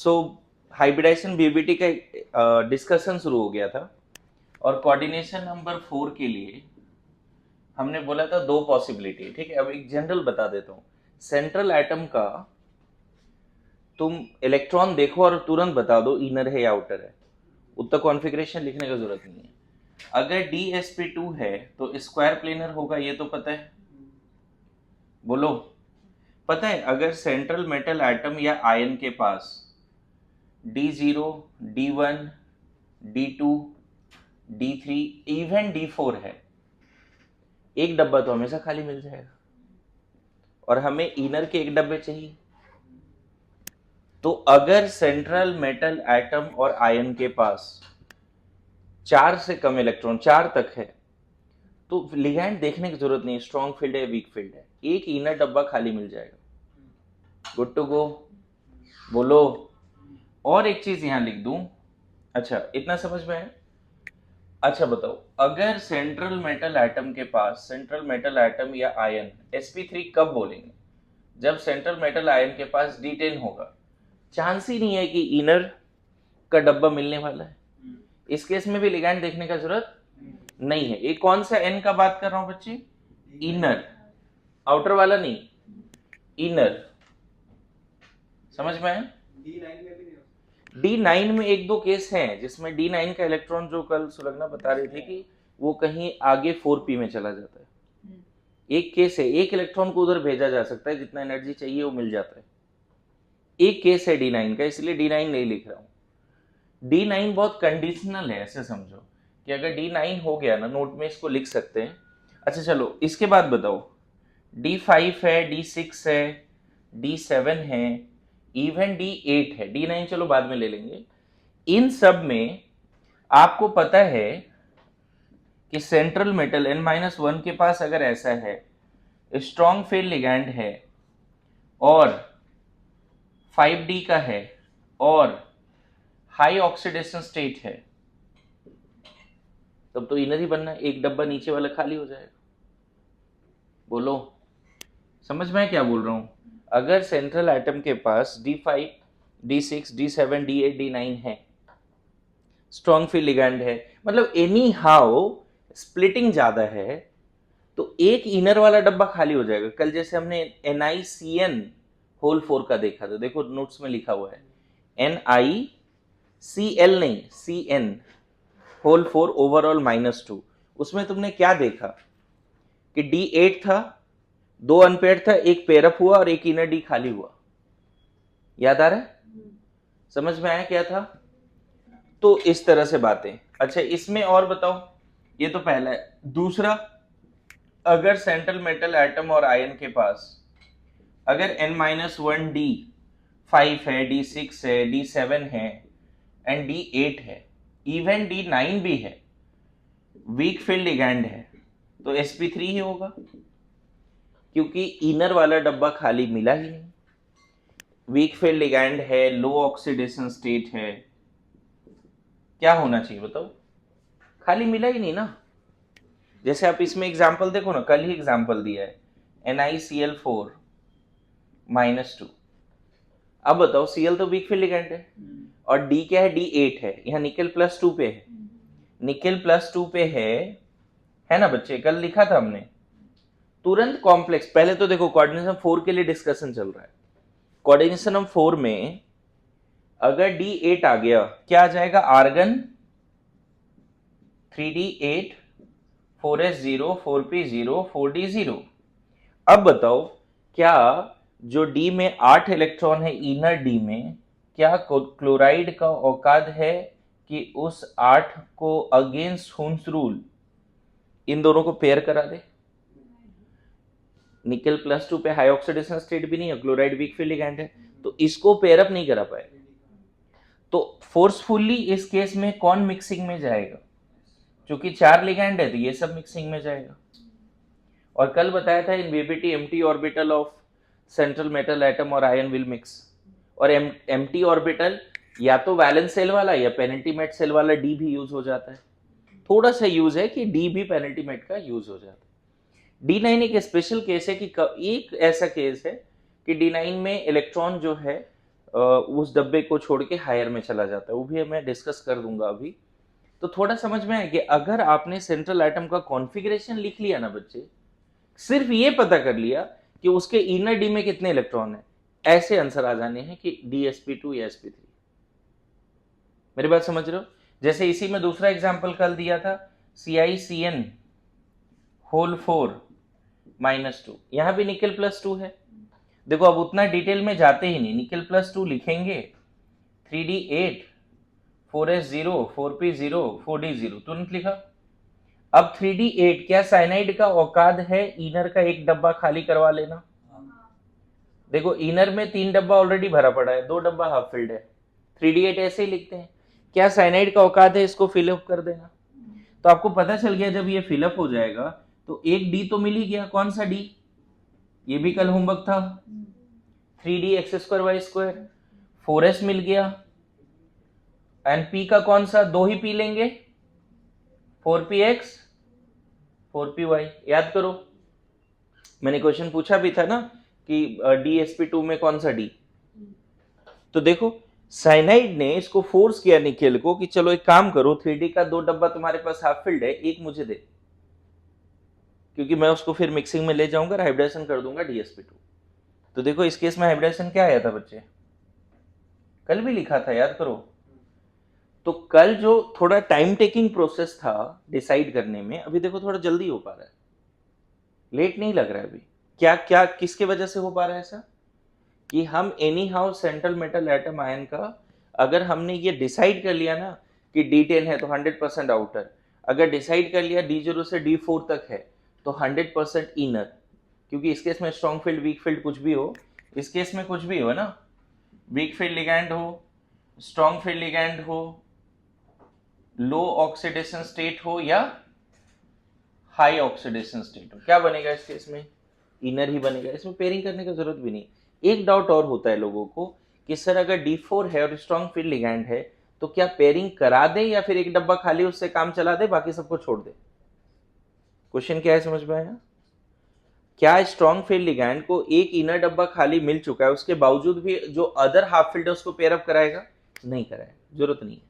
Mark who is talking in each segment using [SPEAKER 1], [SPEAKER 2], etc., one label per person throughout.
[SPEAKER 1] सो hybridisation BBT का discussion शुरू हो गया था और कोऑर्डिनेशन नंबर 4 के लिए हमने बोला था दो पॉसिबिलिटी। ठीक है, अब एक जनरल बता देता हूँ। सेंट्रल एटम का तुम इलेक्ट्रॉन देखो और तुरंत बता दो इनर है या आउटर है, उतना कॉन्फ़िगरेशन लिखने की जरूरत नहीं है। अगर DsP2 है तो स्क्वायर प्लेनर होगा, ये तो पता है। बोलो, पता है अगर सेंट्रल मेटल एटम या आयन के पास D0, D1, D2, D3, even D4 है, एक डब्बा तो हमेशा खाली मिल जाएगा और हमें इनर के एक डब्बे चाहिए। तो अगर सेंट्रल मेटल एटम और आयन के पास 4 से कम इलेक्ट्रॉन, 4 तक है, तो लिगैंड देखने की जरूरत नहीं, स्ट्रॉन्ग फील्ड है वीक फील्ड है, एक इनर डब्बा खाली मिल जाएगा। Good to go. बोलो, और एक चीज यहां लिख दूं। अच्छा, इतना समझ में है? अच्छा बताओ, अगर सेंट्रल मेटल एटम के पास, सेंट्रल मेटल एटम या आयन sp3 कब बोलेंगे? जब सेंट्रल मेटल आयन के पास D10 होगा। चांस ही नहीं है कि इनर का डब्बा मिलने वाला है। इस केस में भी लिगैंड देखने का जरूरत नहीं है। ये कौन सा एन का बात कर रहा हूं बच्चे? इनर, आउटर वाला नहीं, इनर। समझ में है? D9 में एक दो केस हैं जिसमें D9 का इलेक्ट्रॉन, जो कल सुलग्ना बता रही थी कि वो कहीं आगे 4p में चला जाता है। एक केस है, एक इलेक्ट्रॉन को उधर भेजा जा सकता है, जितना एनर्जी चाहिए वो मिल जाता है। एक केस है D9 का, इसलिए D9 नहीं लिख रहा हूं। D9 बहुत कंडीशनल है, ऐसे समझो कि अगर D9 हो गया ना, नोट में इसको लिख सकते हैं। अच्छा चलो, इसके बाद बताओ, D5 है, D6 है, D7 है, इवन D8 है, D9 चलो बाद में ले लेंगे। इन सब में आपको पता है कि सेंट्रल मेटल N-1 के पास अगर ऐसा है, स्ट्रॉन्ग फील्ड लिगैंड है और 5D का है और हाई ऑक्सीडेशन स्टेट है, तब तो इनर ही बनना है, एक डब्बा नीचे वाला खाली हो जाएगा। बोलो, समझ में क्या बोल रहा हूं? अगर सेंट्रल एटम के पास D5, D6, D7, D8, D9 है, स्ट्रॉन्ग फील्ड लिगैंड है, मतलब एनी हाउ स्प्लिटिंग ज्यादा है, तो एक इनर वाला डब्बा खाली हो जाएगा। कल जैसे हमने NiCN होल 4 का देखा था, देखो नोट्स में लिखा हुआ है NiCl नहीं CN होल 4 ओवरऑल -2। उसमें तुमने क्या देखा कि D8 था, 2 अनपेयर था, एक पेयरअप हुआ और एक इनर डी खाली हुआ। याद आ रहा है? समझ में आया क्या था? तो इस तरह से बातें। अच्छा, इसमें और बताओ, ये तो पहला है। दूसरा, अगर सेंट्रल मेटल एटम और आयन के पास अगर N-1 D5 है, D6 है, D7 है एंड D8 है, इवन D9 भी है, वीक फील्ड लिगैंड है, तो sp3 ही होगा, क्योंकि इनर वाला डब्बा खाली मिला ही नहीं। वीक फील्ड लिगैंड है, लो ऑक्सीडेशन स्टेट है, क्या होना चाहिए बताओ? खाली मिला ही नहीं ना। जैसे आप इसमें एग्जांपल देखो ना, कल ही एग्जांपल दिया है NiCl4 -2। अब बताओ, Cl तो वीक फील्ड लिगैंड है और D क्या है? D8 है, यहाँ निकेल +2 पे है, निकेल +2 पे है ना बच्चे? कल लिखा था हमने। तुरंत कॉम्प्लेक्स, पहले तो देखो कोऑर्डिनेशन 4 के लिए डिस्कशन चल रहा है। कोऑर्डिनेशन 4 में अगर D8 आ गया, क्या आ जाएगा? Argon 3D8, 4s0, 4p0, 4d0। अब बताओ, क्या जो D में 8 इलेक्ट्रॉन है इनर D में, क्या क्लोराइड का औकात है कि उस 8 को अगेंस्ट हुन्स रूल इन दोनों को पेयर करा दे? निकेल +2 पे हाई ऑक्सीडेशन स्टेट भी नहीं है, क्लोराइड वीक फील्ड लिगैंड है, तो इसको पेयर अप नहीं करा पाएगा। तो फोर्सफुली इस केस में कौन मिक्सिंग में जाएगा? क्योंकि 4 लिगैंड है तो ये सब मिक्सिंग में जाएगा। और कल बताया था in VBT empty orbital of central metal atom और आयन विल मिक्स। और एम्प्टी ऑर्बिटल या तो वैलेंस सेल वाला या पेनिट्रीमेट सेल वाला डी भी यूज हो जाता है। थोड़ा सा यूज है कि डी भी पेनिट्रीमेट का यूज हो जाता है। D9 एक स्पेशल केस है कि एक ऐसा केस है कि D9 में इलेक्ट्रॉन जो है उस डब्बे को छोड़ के हायर में चला जाता है, वो भी मैं डिस्कस कर दूंगा अभी। तो थोड़ा समझ में आया कि अगर आपने सेंट्रल एटम का कॉन्फ़िगरेशन लिख लिया ना बच्चे, सिर्फ ये पता कर लिया कि उसके इनर डी में कितने इलेक्ट्रॉन है, ऐसे आंसर आ जाने हैं कि DsP2 या sp3। मेरी बात समझ रहे हो? जैसे इसी में दूसरा एग्जांपल कल दिया था, CiCN होल 4 -2, यहां भी निकल +2 है। देखो अब उतना डिटेल में जाते ही नहीं, निकल +2 लिखेंगे, 3D8, 4s0, 4p0, 4d0, तुरंत लिखा। अब 3D8 क्या साइनाइड का औकात है इनर का एक डब्बा खाली करवा लेना? देखो इनर में 3 डब्बा ऑलरेडी भरा पड़ा है, 2 डब्बा हाफ फिल्ड है, 3D8 ऐसे ही लिखते हैं। क्या साइनाइड का औकात है इसको फिलअप कर देना? तो आपको पता चल गया जब ये फिलअप हो जाएगा तो एक डी तो मिल ही गया। कौन सा डी? ये भी कल होमवर्क था, 3D(x²y²), 4s मिल गया। एंड पी का कौन सा? दो ही पी लेंगे, 4px 4py। याद करो, मैंने क्वेश्चन पूछा भी था ना कि DsP2 में कौन सा डी। तो देखो साइनाइड ने इसको फोर्स किया निकेल को कि चलो एक काम करो, 3D का 2 डब्बा तुम्हारे पास हाफ फिल्ड है, एक मुझे दे, क्योंकि मैं उसको फिर मिक्सिंग में ले जाऊंगा, हाइब्रिडेशन कर दूंगा DsP2। तो देखो इस केस में हाइब्रिडेशन क्या आया था बच्चे, कल भी लिखा था, याद करो। तो कल जो थोड़ा टाइम टेकिंग प्रोसेस था डिसाइड करने में, अभी देखो थोड़ा जल्दी हो पा रहा है, लेट नहीं लग रहा है अभी। क्या क्या किसके वजह से हो पा रहा है ऐसा? कि हम any how central metal atom ion का, अगर हमने ये डिसाइड कर लिया ना कि D10 है तो 100% आउटर, अगर डिसाइड कर लिया D0 से D4 तक है तो 100% इनर, क्योंकि इस केस में स्ट्रॉन्ग फील्ड वीक फील्ड कुछ भी हो, इस केस में कुछ भी हो ना, वीक फील्ड लिगैंड हो, स्ट्रॉन्ग फील्ड लिगैंड हो, लो ऑक्सीडेशन स्टेट हो या हाई ऑक्सीडेशन स्टेट हो, क्या बनेगा इस केस में? इनर ही बनेगा, इसमें पेयरिंग करने की जरूरत भी नहीं। एक डाउट और होता है लोगों को कि सर अगर D4 है और स्ट्रॉन्ग फील्ड लिगैंड है तो क्या पेयरिंग करा दे या फिर एक डब्बा खाली उससे काम चला दे, बाकी सबको छोड़ दे? क्वेश्चन क्या है, समझ में आया? क्या स्ट्रॉन्ग फील्ड लिगैंड को एक इनर डब्बा खाली मिल चुका है, उसके बावजूद भी जो अदर हाफ फील्ड है उसको पेयर अप कराएगा? नहीं कराएगा, जरूरत नहीं है।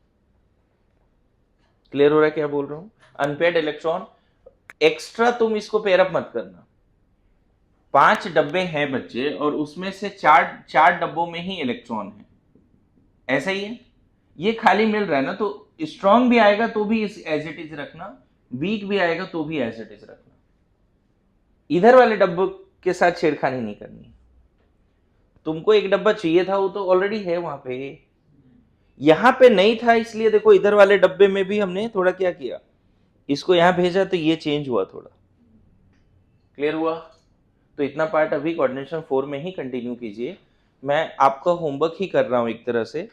[SPEAKER 1] क्लियर हो रहा है क्या बोल रहा हूं? अनपेयर्ड इलेक्ट्रॉन एक्स्ट्रा तुम इसको पेयर अप मत करना। 5 डब्बे हैं बच्चे और उसमें से चार चार डब्बों में ही इलेक्ट्रॉन है, ऐसा ही है। ये खाली मिल रहा है ना, तो स्ट्रॉन्ग भी आएगा तो भी इस एज इट इज रखना, वीक भी आएगा तो भी एज इट इज रखना, इधर वाले डब्बों के साथ छेड़खानी नहीं करनी। तुमको एक डब्बा चाहिए था, वो तो ऑलरेडी है वहां पे, यहां पे नहीं था, इसलिए देखो इधर वाले डब्बे में भी हमने थोड़ा क्या किया, इसको यहां भेजा तो ये चेंज हुआ थोड़ा। क्लियर हुआ? तो इतना पार्ट अभी कोऑर्डिनेशन 4 में ही कंटिन्यू कीजिए, मैं आपका होमवर्क ही कर रहा हूं एक तरह से,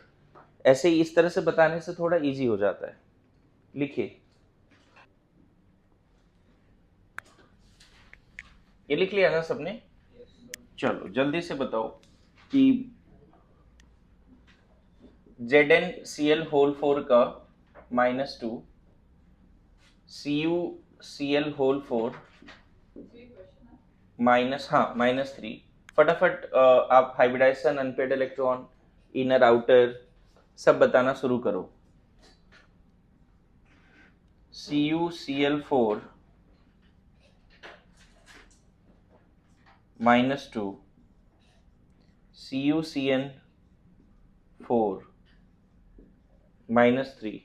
[SPEAKER 1] ऐसे इस तरह से बताने से थोड़ा इजी हो जाता है। लिखिए, ये लिख लिया ना सबने? चलो जल्दी से बताओ कि ZnCl होल 4 का -2, CuCl होल 4 -3। फटाफट आप hybridisation, unpaired electron, inner outer सब बताना शुरू करो। CuCl4 -2, CuCN4 -3।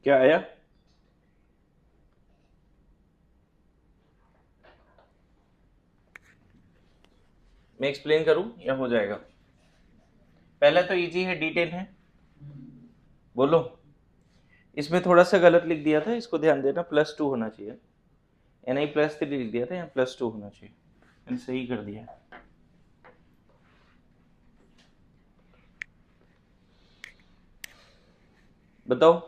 [SPEAKER 1] क्या आया? मैं एक्सप्लेन करूं या हो जाएगा? पहला तो इजी है, D10 है। बोलो। इसमें थोड़ा सा गलत लिख दिया था, इसको ध्यान देना, +2 होना चाहिए। Ni+3 लिख दिया था, यहाँ +2 होना चाहिए। मैंने सही कर दिया। बताओ।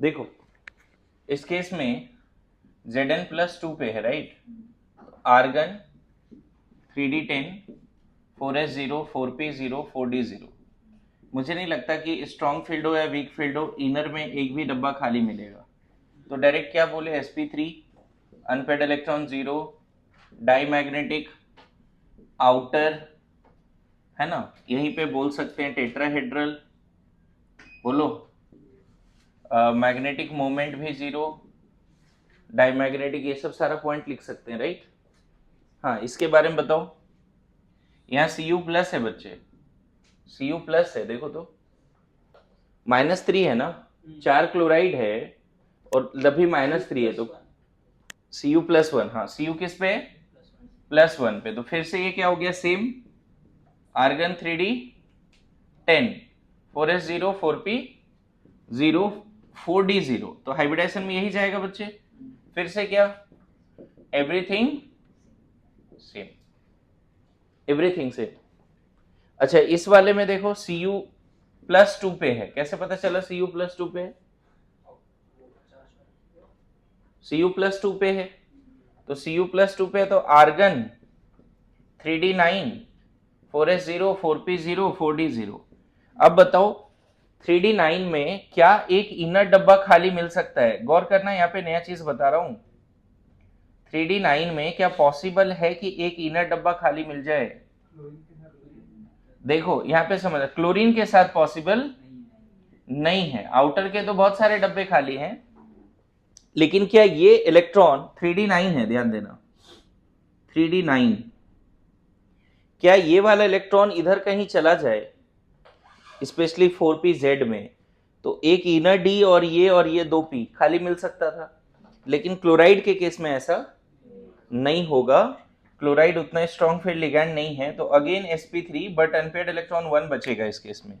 [SPEAKER 1] देखो, इस केस में Zn+2 पे है, right? Argon 3D10 4s0 4p0 4d0। मुझे नहीं लगता कि स्ट्रॉन्ग फील्ड हो या वीक फील्ड हो, इनर में एक भी डब्बा खाली मिलेगा। तो डायरेक्ट क्या बोले, sp3 unpaid electron 0, diamagnetic outer, है ना? यहीं पे बोल सकते हैं टेट्राहेड्रल। बोलो। मैग्नेटिक मोमेंट भी 0, डाईमैग्नेटिक, ये सब सारा पॉइंट लिख सकते हैं, राइट? हाँ, इसके बारे में बताओ। यहाँ Cu+ है बच्चे, Cu+ है, देखो तो -3 है ना, 4 क्लोराइड है और लभी -3 है, तो Cu+1। हाँ, Cu किस पे है? +1 पे। तो फिर से ये क्या हो गया, same argon 3D10 4s0 4p0 4d0। तो हाइब्रिडाइजेशन में यही जाएगा बच्चे। फिर से क्या, एवरीथिंग सेम, एवरीथिंग सेम। अच्छा, इस वाले में देखो Cu+2 पे है, कैसे पता चला Cu+2 पे है? Cu+2 पे है, तो Cu+2 पे है तो argon 3D9 4s0 4p0 4d0। अब बताओ 3D9 में क्या एक इनर डब्बा खाली मिल सकता है? गौर करना, यहाँ पे नया चीज बता रहा हूं। 3D9 में क्या पॉसिबल है कि एक इनर डब्बा खाली मिल जाए? देखो यहाँ पे समझ, क्लोरीन के साथ पॉसिबल नहीं है। आउटर के तो बहुत सारे डब्बे खाली हैं, लेकिन क्या ये इलेक्ट्रॉन 3D9 है, ध्यान देना 3D9, क्या ये वाला इलेक्ट्रॉन इधर कहीं चला जाए, स्पेशली 4pZ में, तो एक इनर डी और ये 2p खाली मिल सकता था। लेकिन क्लोराइड के केस में ऐसा नहीं होगा, क्लोराइड उतना स्ट्रॉन्ग फील्ड लिगैंड नहीं है, तो again sp3 but unpaired electron 1 बचेगा इस केस में।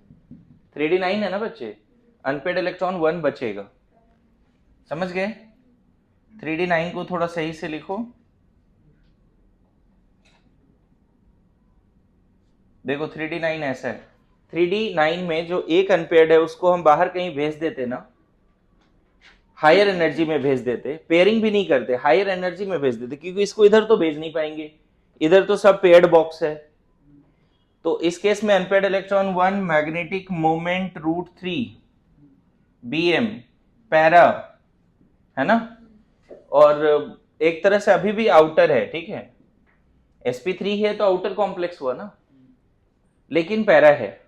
[SPEAKER 1] 3D9 है ना बच्चे, अनपेड इलेक्ट्रॉन 1 बचेगा, समझ गए? 3D9 को थोड़ा सही से लिखो। देखो 3D9 ऐसा है, 3D9 में जो एक अनपेयर्ड है उसको हम बाहर कहीं भेज देते ना, हायर एनर्जी में भेज देते, पेयरिंग भी नहीं करते, हायर एनर्जी में भेज देते, क्योंकि इसको इधर तो भेज नहीं पाएंगे, इधर तो सब पेयर्ड बॉक्स है। तो इस केस में unpaired electron 1 magnetic moment √3 Bm para, है ना? और एक तरह से अभी भी आउटर है, ठीक है, sp3 है तो आउटर कॉम्प्लेक्स हुआ ना, लेकिन पैरा है।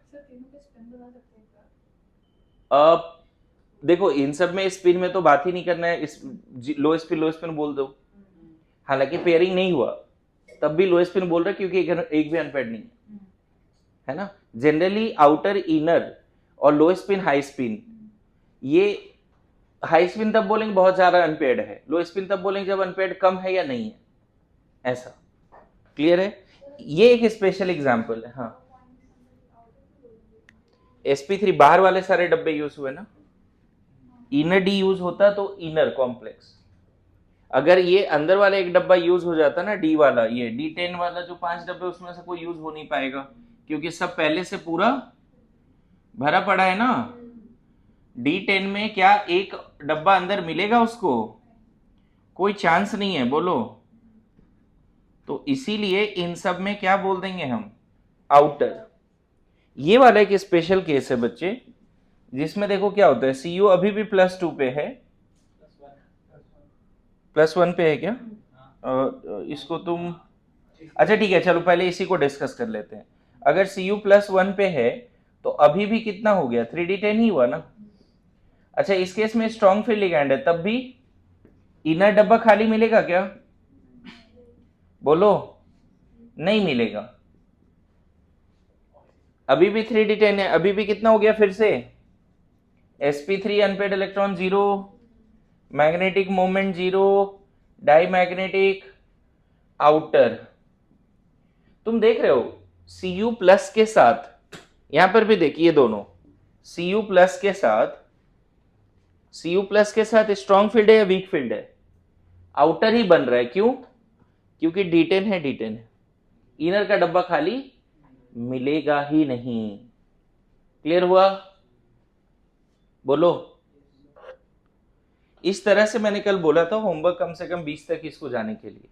[SPEAKER 1] अब देखो इन सब में स्पिन में तो बात ही नहीं करना है, इस लो स्पिन बोल दो। हालांकि पेयरिंग नहीं हुआ तब भी लो स्पिन बोल रहे, क्योंकि एक भी अनपेयर्ड नहीं है ना। जनरली आउटर इनर और लो स्पिन हाई स्पिन, ये हाई स्पिन तब बोलेंगे बहुत ज्यादा अनपेयर्ड है, लो स्पिन तब बोलेंगे जब अनपेयर्ड कम है या नहीं है, ऐसा। क्लियर है? ये एक स्पेशल एग्जांपल है। हाँ, sp3 बाहर वाले सारे डब्बे यूज हुए ना, इनर डी यूज होता तो इनर कॉम्प्लेक्स, अगर ये अंदर वाला एक डब्बा यूज हो जाता ना, डी वाला, ये D10 वाला जो 5 डब्बे उसमें से कोई यूज हो नहीं पाएगा, क्योंकि सब पहले से पूरा भरा पड़ा है ना। D10 में क्या एक डब्बा अंदर मिलेगा उसको? कोई चांस नहीं है, बोलो। तो इसीलिए इन सब में क्या बोल देंगे हम, आउटर। ये वाला एक स्पेशल केस है बच्चे, जिसमें देखो क्या होता है, Cu अभी भी +2 पे है, +1 पे है क्या? इसको तुम, अच्छा ठीक है, चलो पहले इसी को डिस्कस कर लेते हैं। अगर Cu +1 पे है तो अभी भी कितना हो गया, 3d10 ही हुआ ना। अच्छा इस केस में स्ट्रॉन्ग फील्ड लिगैंड है, तब भी इनर डब्बा खाली मिलेगा क्या? बोलो, नहीं मिलेगा। अभी भी 3d10 है, अभी भी कितना हो गया फिर से, sp3 unpaid electron 0, magnetic moment 0, diamagnetic outer. तुम देख रहे हो Cu प्लस के साथ, यहां पर भी देखिए दोनों, Cu प्लस के साथ, Cu प्लस के साथ स्ट्रॉन्ग फील्ड है या वीक फील्ड है? आउटर ही बन रहा है, क्यों? क्योंकि D10 है, D10 है, इनर का डब्बा खाली मिलेगा ही नहीं। क्लियर हुआ? बोलो। इस तरह से मैंने कल बोला था होमवर्क कम से कम 20 तक इसको जाने के लिए,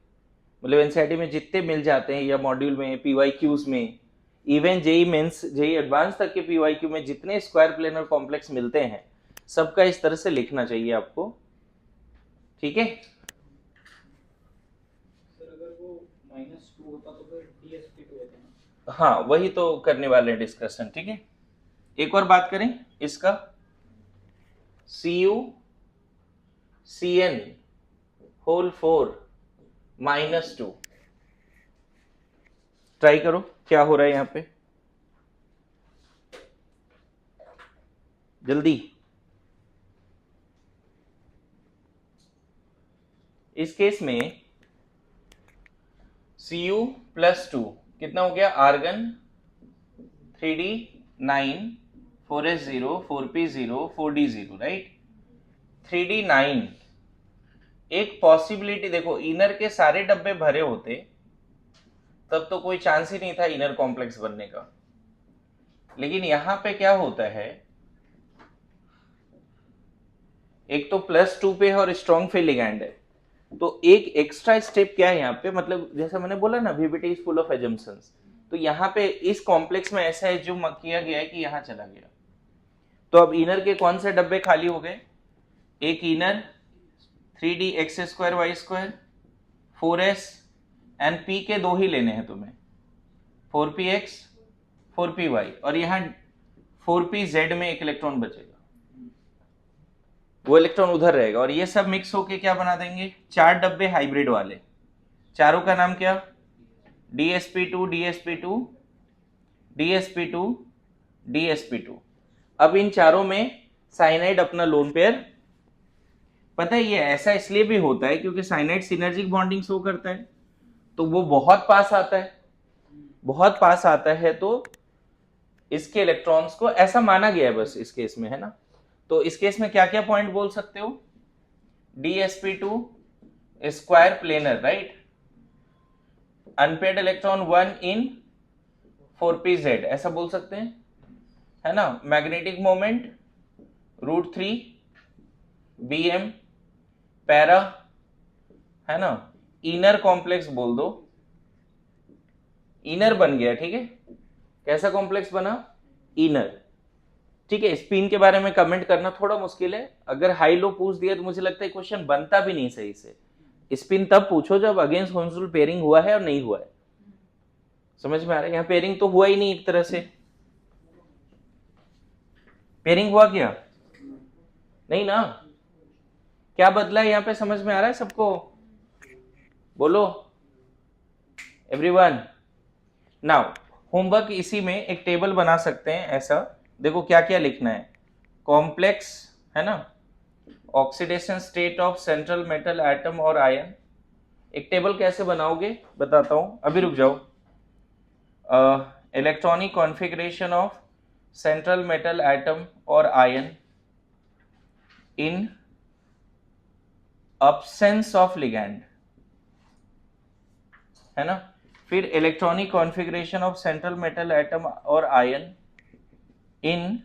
[SPEAKER 1] मतलब एनसीईआरटी में जितने मिल जाते हैं या मॉड्यूल में, पीवाईक्यूज में, even JEE mains JEE advance तक के पीवाईक्यू में जितने स्क्वायर प्लेनर कॉम्प्लेक्स मिलते हैं, सबका इस तरह से लिखना चाहिए आपको, ठीक है?
[SPEAKER 2] सर अगर वो -2 होता तो फिर DSP2 होता ना।
[SPEAKER 1] हाँ वही तो करने वाले डिस्कशन, ठीक है? एक और बात करें इसका, Cu Cn होल 4 -2, ट्राई करो क्या हो रहा है यहां पे, जल्दी। इस केस में Cu +2 कितना हो गया, argon 3d9 4s0 4p0 4d0, right? 3d9 एक पॉसिबिलिटी देखो, इनर के सारे डब्बे भरे होते तब तो कोई चांस ही नहीं था इनर कॉम्प्लेक्स बनने का, लेकिन यहां पे क्या होता है, एक तो +2 पे है और स्ट्रॉन्ग फील्ड लिगैंड है, तो एक एक्स्ट्रा स्टेप क्या है यहाँ पे, मतलब जैसा मैंने बोला ना VBT is full of assumptions, तो यहाँ पे इस कॉम्प्लेक्स में ऐसा एज्यूम किया गया है कि यहाँ चला गया, तो अब इनर के कौन से डब्बे खाली हो गए, एक inner 3d(x²y², 4s and p के दो ही लेने हैं तुम्हें, 4px 4py, और यहाँ 4pz में एक इलेक्ट्रॉन बचेगा, वो इलेक्ट्रॉन उधर रहेगा, और ये सब मिक्स होके क्या बना देंगे, 4 डब्बे हाइब्रिड वाले, चारों का नाम क्या, DsP2 DsP2 DsP2 DsP2। अब इन चारों में साइनाइड अपना लोन पेयर, पता है ये ऐसा इसलिए भी होता है क्योंकि साइनाइड सिनर्जिक बॉन्डिंग शो करता है, तो वो बहुत पास आता है, बहुत पास आता है, तो इसके इलेक्ट्रॉन्स को ऐसा माना गया है बस इस केस में, है ना? तो इस केस में क्या क्या पॉइंट बोल सकते हो, DsP2 square planar, right, unpaired electron 1 इन 4pz, ऐसा बोल सकते हैं, है ना? मैग्नेटिक मोमेंट √3 bm पैरा, है ना? इनर कॉम्प्लेक्स बोल दो, इनर बन गया, ठीक है? कैसा कॉम्प्लेक्स बना, इनर, ठीक है? स्पिन के बारे में कमेंट करना थोड़ा मुश्किल है, अगर हाई लो पूछ दिया तो मुझे लगता है क्वेश्चन बनता भी नहीं सही से, स्पिन तब पूछो जब अगेंस्ट होंसुल पेयरिंग हुआ है और नहीं हुआ है, समझ में आ रहा है? यहाँ पेयरिंग तो हुआ ही नहीं, एक तरह से पेयरिंग हुआ क्या, नहीं ना? क्या बदला है यहाँ पे, समझ में आ रहा है सबको? बोलो एवरीवन। नाउ होमवर्क इसी में एक टेबल बना सकते हैं ऐसा, देखो क्या क्या लिखना है, कॉम्प्लेक्स, है ना, oxidation state of central metal atom और आयन, एक टेबल कैसे बनाओगे बताता हूं, अभी रुक जाओ, electronic configuration of central metal atom और ion in absence of ligand, है ना? फिर electronic configuration of central metal atom और ion in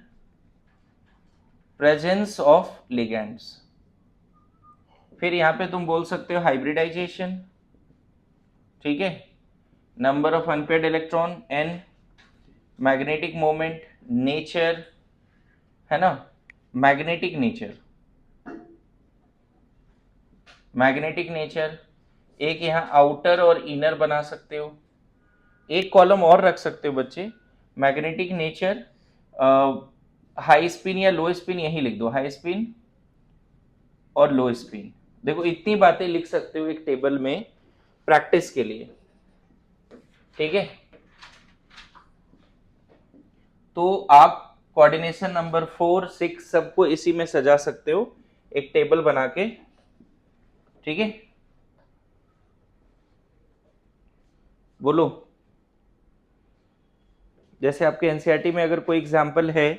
[SPEAKER 1] presence of ligands, फिर यहां पे तुम बोल सकते हो हाइब्रिडाइजेशन, ठीक है, number of unpaired electron n, magnetic moment, nature, है ना, मैग्नेटिक नेचर, मैग्नेटिक नेचर, एक यहाँ आउटर और इनर बना सकते हो, एक कॉलम और रख सकते हो बच्चे, मैग्नेटिक नेचर, हाई स्पिन या लो स्पिन, यही लिख दो, हाई स्पिन और लो स्पिन। देखो इतनी बातें लिख सकते हो एक टेबल में प्रैक्टिस के लिए, ठीक है। तो आप कोऑर्डिनेशन नंबर 4, 6 सबको इसी में सजा सकते हो एक टेबल बना के, ठीक है। बोलो, जैसे आपके एनसीईआरटी में अगर कोई एग्जाम्पल है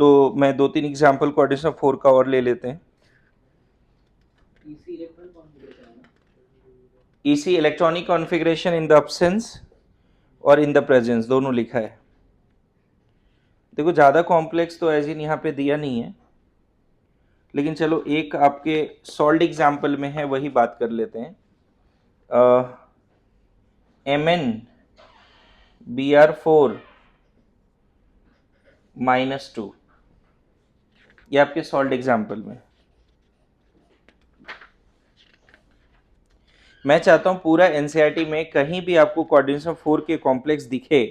[SPEAKER 1] तो मैं 2-3 एग्जाम्पल कोऑर्डिनेशन 4 का और ले लेते हैं।
[SPEAKER 2] इसी इलेक्ट्रॉन कॉन्फ़िगरेशन है ना,
[SPEAKER 1] इसी electronic configuration in the absence और इन द प्रेजेंस दोनों लिखा है। देखो ज़्यादा कॉम्प्लेक्स तो एज इन यहाँ पे दिया नहीं है, लेकिन चलो एक आपके सॉल्ड एग्जाम्पल में है वही बात कर लेते हैं। MnBr4 -2, ये आपके सॉल्ड एग्जाम्पल में। मैं चाहता हूं पूरा एनसीईआरटी में कहीं भी आपको कोऑर्डिनेशन 4 के कॉम्प्लेक्स दिखे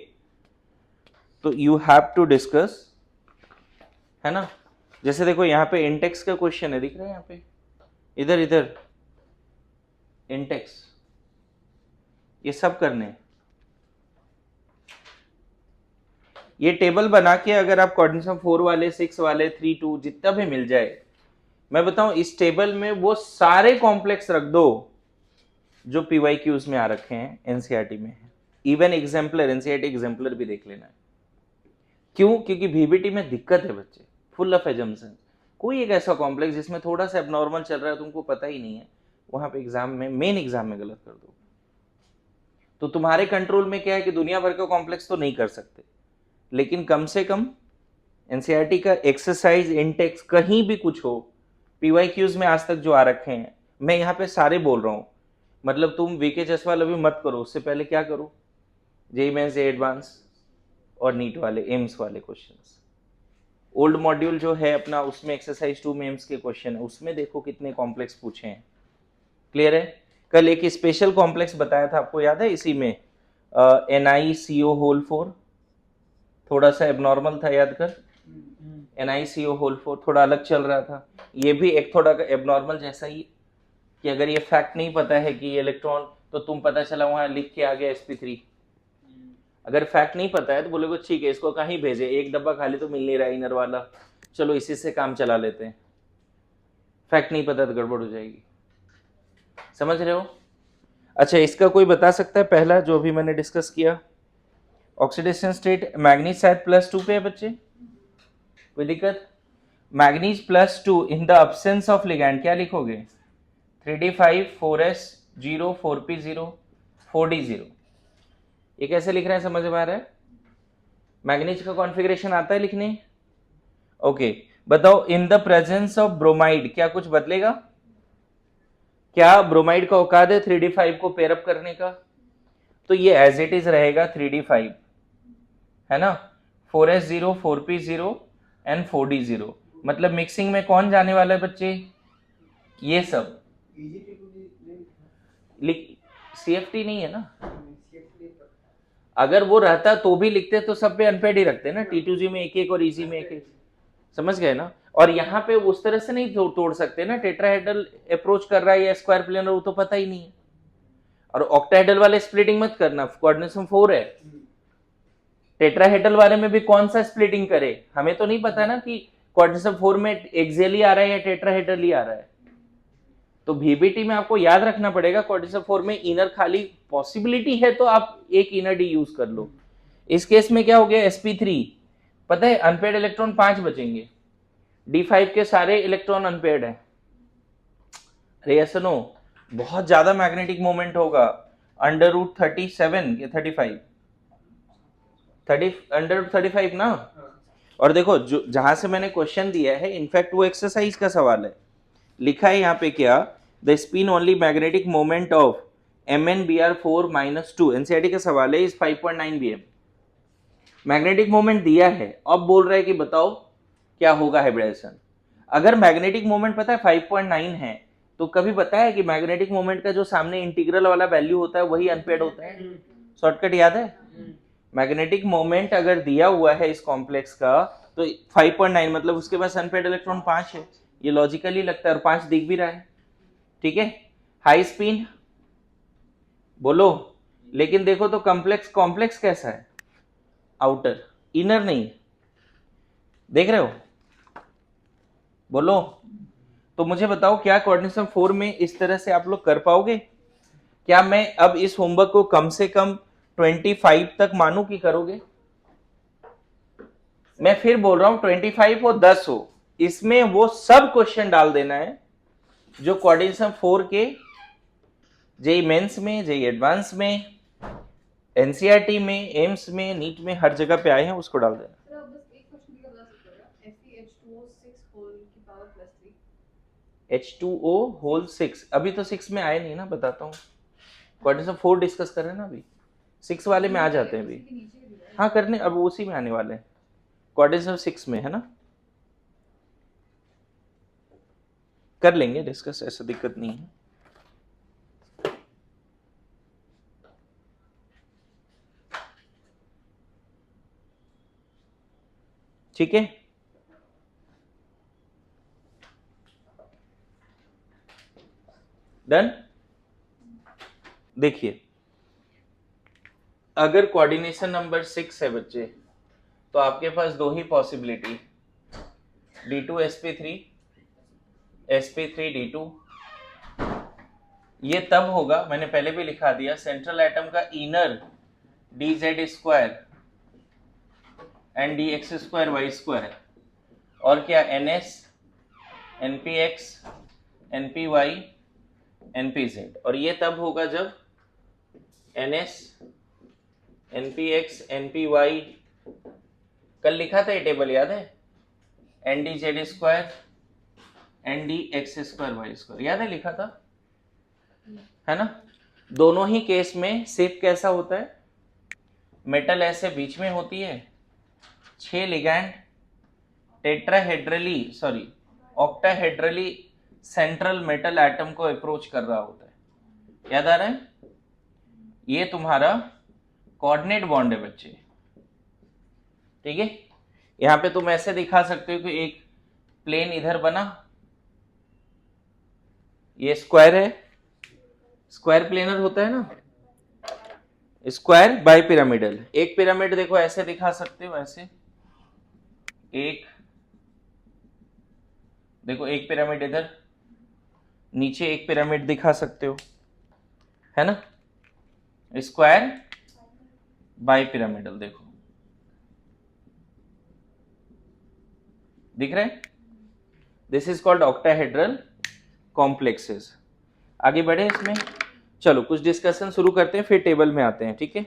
[SPEAKER 1] तो यू हैव टू डिस्कस, है ना। जैसे देखो यहाँ पे इंटेक्स का क्वेश्चन है, दिख रहा है यहाँ पे, इधर इधर इंटेक्स, ये सब करने हैं। ये टेबल बना के अगर आप कोऑर्डिनेशन 4 वाले, 6 वाले, 3, 2 जितना भी मिल जाए, मैं बताऊं इस टेबल में वो सारे कॉम्प्लेक्स रख दो जो पीवाईक्यूज में आ रखे हैं एनसीईआरटी में। इवन एग्जाम्पलर, एनसीईआरटी एग्जाम्पलर भी देख लेना है। क्यों? क्योंकि VBT में दिक्कत है बच्चे, फुल ऑफ एजम्पशन। कोई एक ऐसा कॉम्प्लेक्स जिसमें थोड़ा सा एबनॉर्मल चल रहा है, तुमको पता ही नहीं है, वहां पे एग्जाम में, मेन एग्जाम में गलत कर दो। तो तुम्हारे कंट्रोल में क्या है कि दुनिया भर का कॉम्प्लेक्स तो नहीं कर सकते, लेकिन कम से कम एनसीईआरटी का एक्सरसाइज, इंटेक्स, कहीं भी कुछ हो, पीवाईक्यूज में आज तक जो आ रखे हैं, मैं यहाँ पे सारे बोल रहा हूँ, मतलब तुम वीके जसवाल अभी मत करो, उससे पहले क्या करो, जेईई मेंस, एडवांस और नीट वाले, एम्स वाले क्वेश्चंस। ओल्ड मॉड्यूल जो है अपना, उसमें एक्सरसाइज 2 में एम्स के क्वेश्चन है, उसमें देखो कितने कॉम्प्लेक्स पूछे हैं। क्लियर है? कल एक स्पेशल कॉम्प्लेक्स बताया था, आपको याद है, इसी में NiCO4, थोड़ा सा एबनॉर्मल था, याद कर, NiCO4 थोड़ा अलग चल रहा था। ये भी एक थोड़ा एबनॉर्मल जैसा ही, कि अगर ये फैक्ट नहीं पता है कि ये इलेक्ट्रॉन, तो तुम पता चला वहां लिख के आ गया sp3। अगर फैक्ट नहीं पता है तो बोलोगे ठीक है, इसको कहीं भेजे, एक डब्बा खाली तो मिल नहीं रहा इनर वाला, चलो इसी से काम चला लेते हैं। फैक्ट नहीं पता तो गड़बड़ हो जाएगी, समझ रहे हो। अच्छा, इसका कोई बता सकता है पहला जो अभी मैंने डिस्कस किया, ऑक्सीडेशन स्टेट, मैग्नीज शायद +2 पे है बच्चे, कोई दिक्कत? Manganese +2 in the absence of ligand, क्या लिखोगे? 3d5 4s0 4p0 4d0। ये कैसे लिख रहे हैं, समझ में आ रहा है? मैग्नीज का कॉन्फ़िगरेशन आता है लिखने? ओके, बताओ in the presence of bromide क्या कुछ बदलेगा? क्या ब्रोमाइड का औकात है 3d5 को पेयरअप करने का? तो ये एज इट इज रहेगा 3d5, है ना, 4s0 4p0 एंड 4d0। मतलब मिक्सिंग में कौन जाने वाला है बच्चे? ये सब CFT नहीं है ना, अगर वो रहता तो भी लिखते, तो सब पे अनपेड ही रखते ना, T2G में एक एक और इजी में एक एक, समझ गए ना। और यहाँ पे उस तरह से नहीं तोड़ सकते ना, टेट्राहेड्रल अप्रोच कर रहा है या स्क्वायर प्लेनर, वो तो पता ही नहीं है। और ऑक्टाहेड्रल वाले स्प्लिटिंग मत करना, कोऑर्डिनेशन 4 है। टेट्राहेड्रल वाले में भी कौन सा स्प्लिटिंग करे, हमें तो नहीं पता ना कि कोऑर्डिनेशन 4 में एक्सियली आ रहा है या टेट्राहेड्रल ही आ रहा है। तो VBT में आपको याद रखना पड़ेगा, कोऑर्डिनेशन 4 में इनर खाली पॉसिबिलिटी है तो आप एक इनर डी यूज कर लो। इस केस में क्या हो गया, sp3, पता है अनपेड इलेक्ट्रॉन 5 बचेंगे, d5 के सारे इलेक्ट्रॉन अनपेड है। अरे ऐसा नो, बहुत ज्यादा मैग्नेटिक मोमेंट होगा, √37 या 35, 30 √35 ना। और देखो जो जहां से मैंने क्वेश्चन दिया है, इनफैक्ट वो एक्सरसाइज का सवाल है, लिखा है यहाँ पे क्या, the spin only magnetic moment of MnBr4 -2, NCERT का सवाल है, इज 5.9 bm। मैग्नेटिक मोमेंट दिया है, अब बोल रहा है कि बताओ क्या होगा हाइब्रिडाइजेशन। अगर मैग्नेटिक मोमेंट पता है 5.9 है, तो कभी बताया कि मैग्नेटिक मोमेंट का जो सामने इंटीग्रल वाला वैल्यू होता है वही अनपेड होता है? शॉर्टकट याद है? मैग्नेटिक मोमेंट अगर दिया हुआ है इस कॉम्प्लेक्स का, तो 5.9 मतलब उसके पास अनपेड इलेक्ट्रॉन 5 है, ये लॉजिकली लगता है, और 5 दिख भी रहा है, ठीक है। हाई स्पिन बोलो, लेकिन देखो तो कॉम्प्लेक्स कॉम्प्लेक्स कैसा है, आउटर, इनर नहीं, देख रहे हो, बोलो। तो मुझे बताओ क्या कोऑर्डिनेशन 4 में इस तरह से आप लोग कर पाओगे? क्या मैं अब इस होमवर्क को कम से कम 25 तक मानूं कि करोगे? मैं फिर बोल रहा हूं 25 हो 10 हो, इसमें वो सब क्वेश्चन डाल देना है जो कोऑर्डिनेशन 4 के जेई मेंस में, जेई एडवांस में, एनसीईआरटी में, एम्स में, नीट में, हर जगह पे आए हैं, उसको डाल देना।
[SPEAKER 3] सर अब बस एक क्वेश्चन की बता सकते हो FeH2O6 होल की पावर +3
[SPEAKER 1] H2O होल 6, अभी तो 6 में आए नहीं ना, बताता हूँ, कोऑर्डिनेशन 4 डिस्कस कर रहे हैं ना, अभी 6 वाले में आ जाते हैं अभी। हाँ करने, अब उसी में आने वाले हैं, कोऑर्डिनेशन 6 में है ना, कर लेंगे डिस्कस, ऐसा दिक्कत नहीं है। ठीक है, डन। देखिए अगर कोऑर्डिनेशन नंबर 6 है बच्चे, तो आपके पास दो ही पॉसिबिलिटी, D2sp3 sp3d2। ये तब होगा, मैंने पहले भी लिखा दिया, सेंट्रल एटम का इनर dz² एंड dx²y² है, और क्या ns npx npy npz, और ये तब होगा जब ns npx npy, कल लिखा था ये टेबल याद है, ndz² ndx²y², याद है लिखा था, है ना। दोनों ही केस में शेप कैसा होता है, मेटल ऐसे बीच में होती है, 6 ligand tetrahedrally sorry octahedrally central metal atom को अप्रोच कर रहा होता है, याद आ रहा है? ये तुम्हारा कोऑर्डिनेट बॉन्ड है बच्चे, ठीक है। यहां पे तुम ऐसे दिखा सकते हो कि एक प्लेन इधर बना, ये स्क्वायर है, स्क्वायर प्लेनर होता है ना, स्क्वायर बाय पिरामिडल, एक पिरामिड देखो ऐसे दिखा सकते हो, ऐसे एक, देखो एक पिरामिड इधर, नीचे एक पिरामिड दिखा सकते हो, है ना, स्क्वायर बाय पिरामिडल, देखो दिख रहा है, this is called octahedral complexes. आगे बढ़े इसमें, चलो कुछ डिस्कशन शुरू करते हैं, फिर टेबल में आते हैं, ठीक है।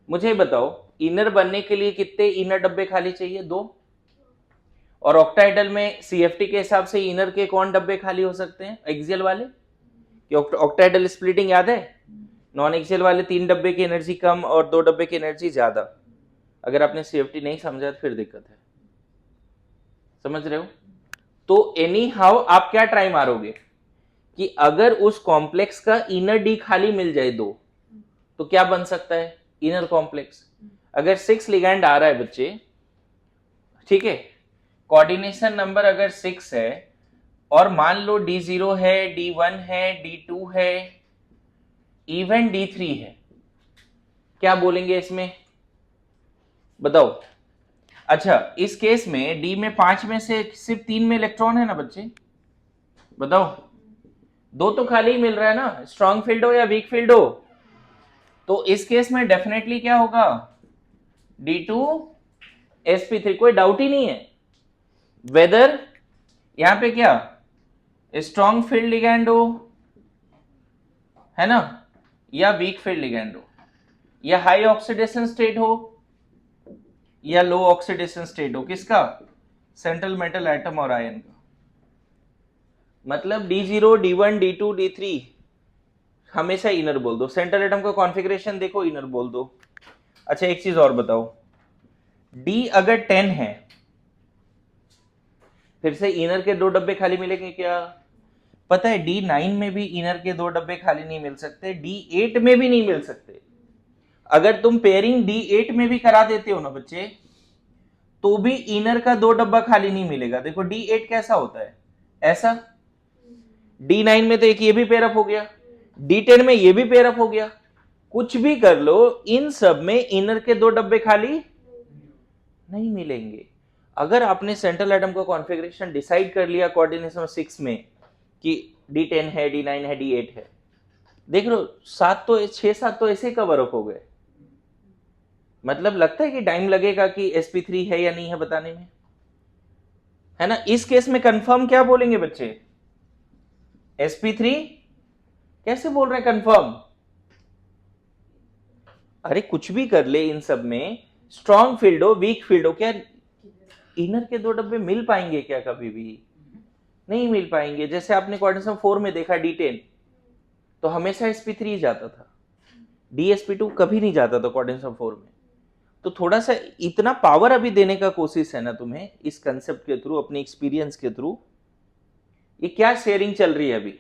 [SPEAKER 1] मुझे बताओ इनर बनने के लिए कितने इनर डब्बे खाली चाहिए? 2, और ऑक्टाहेड्रल में सीएफटी के हिसाब से इनर के कौन डब्बे खाली हो सकते हैं? एक्सियल वाले, कि ऑक्टाहेड्रल स्प्लिटिंग याद है, नॉन एक्सियल वाले 3 डब्बे की एनर्जी कम और 2 डब्बे की एनर्जी ज्यादा। अगर आपने सीएफटी नहीं समझा तो फिर दिक्कत है, समझ रहे हो? तो एनी हाउ आप क्या ट्राई मारोगे कि अगर उस कॉम्प्लेक्स का इनर डी खाली मिल जाए 2, तो क्या बन सकता है? Inner complex. अगर 6 लिगैंड आ रहा है बच्चे, ठीक है, कोऑर्डिनेशन नंबर अगर 6 है, और मान लो D0 है, D1 है, D2 है, इवन D3 है, क्या बोलेंगे इसमें? बताओ। अच्छा इस केस में D में 5 में से सिर्फ 3 में इलेक्ट्रॉन है ना बच्चे, बताओ, 2 तो खाली ही मिल रहा है ना, स्ट्रॉन्ग फील्ड हो या वीक फील्ड हो, तो इस केस में डेफिनेटली क्या होगा? D2sp3, कोई डाउट ही नहीं है, वेदर यहां पे क्या स्ट्रॉन्ग फील्ड लिगैंड हो, है ना, या वीक फील्ड लिगैंड हो, या हाई ऑक्सीडेशन स्टेट हो, या लो ऑक्सीडेशन स्टेट हो, किसका? सेंट्रल मेटल एटम और आयन का। मतलब D0, D1, D2, D3 हमेशा इनर बोल दो, सेंट्रल एटम का कॉन्फ़िगरेशन देखो इनर बोल दो। अच्छा एक चीज और बताओ, डी अगर 10 है, फिर से इनर के 2 डब्बे खाली मिलेंगे क्या? पता है D9 में भी इनर के 2 डब्बे खाली नहीं मिल सकते, D8 में भी नहीं मिल सकते। अगर तुम पेयरिंग D8 में भी करा देते हो ना बच्चे, तो भी इनर का 2 डब्बा खाली नहीं मिलेगा। देखो D8 कैसा होता है, ऐसा। D9 में तो एक ये भी पेयरअप हो गया, D10 में ये भी पेयरअप हो गया। कुछ भी कर लो, इन सब में इनर के 2 डब्बे खाली नहीं मिलेंगे। अगर आपने सेंट्रल एटम का कॉन्फ़िगरेशन डिसाइड कर लिया कोऑर्डिनेशन 6 में कि D10 है, D9 है, D8 है, देख लो 6-7 तो ऐसे कवर अप हो गए। मतलब लगता है कि टाइम लगेगा कि sp3 है या नहीं है बताने में, है ना। इस केस में कंफर्म क्या बोलेंगे बच्चे? sp3 कैसे बोल रहे हैं कंफर्म? अरे कुछ भी कर ले, इन सब में स्ट्रॉन्ग फील्ड हो, वीक फील्ड हो, क्या इनर के 2 डब्बे मिल पाएंगे क्या? कभी भी नहीं मिल पाएंगे। जैसे आपने कोऑर्डिनेशन 4 में देखा D10, तो हमेशा sp3 जाता था, dsp2 कभी नहीं जाता था कोऑर्डिनेशन 4 में। तो थोड़ा सा इतना पावर अभी देने का कोशिश है ना तुम्हें इस कंसेप्ट के थ्रू, अपने एक्सपीरियंस के थ्रू। ये क्या शेयरिंग चल रही है अभी,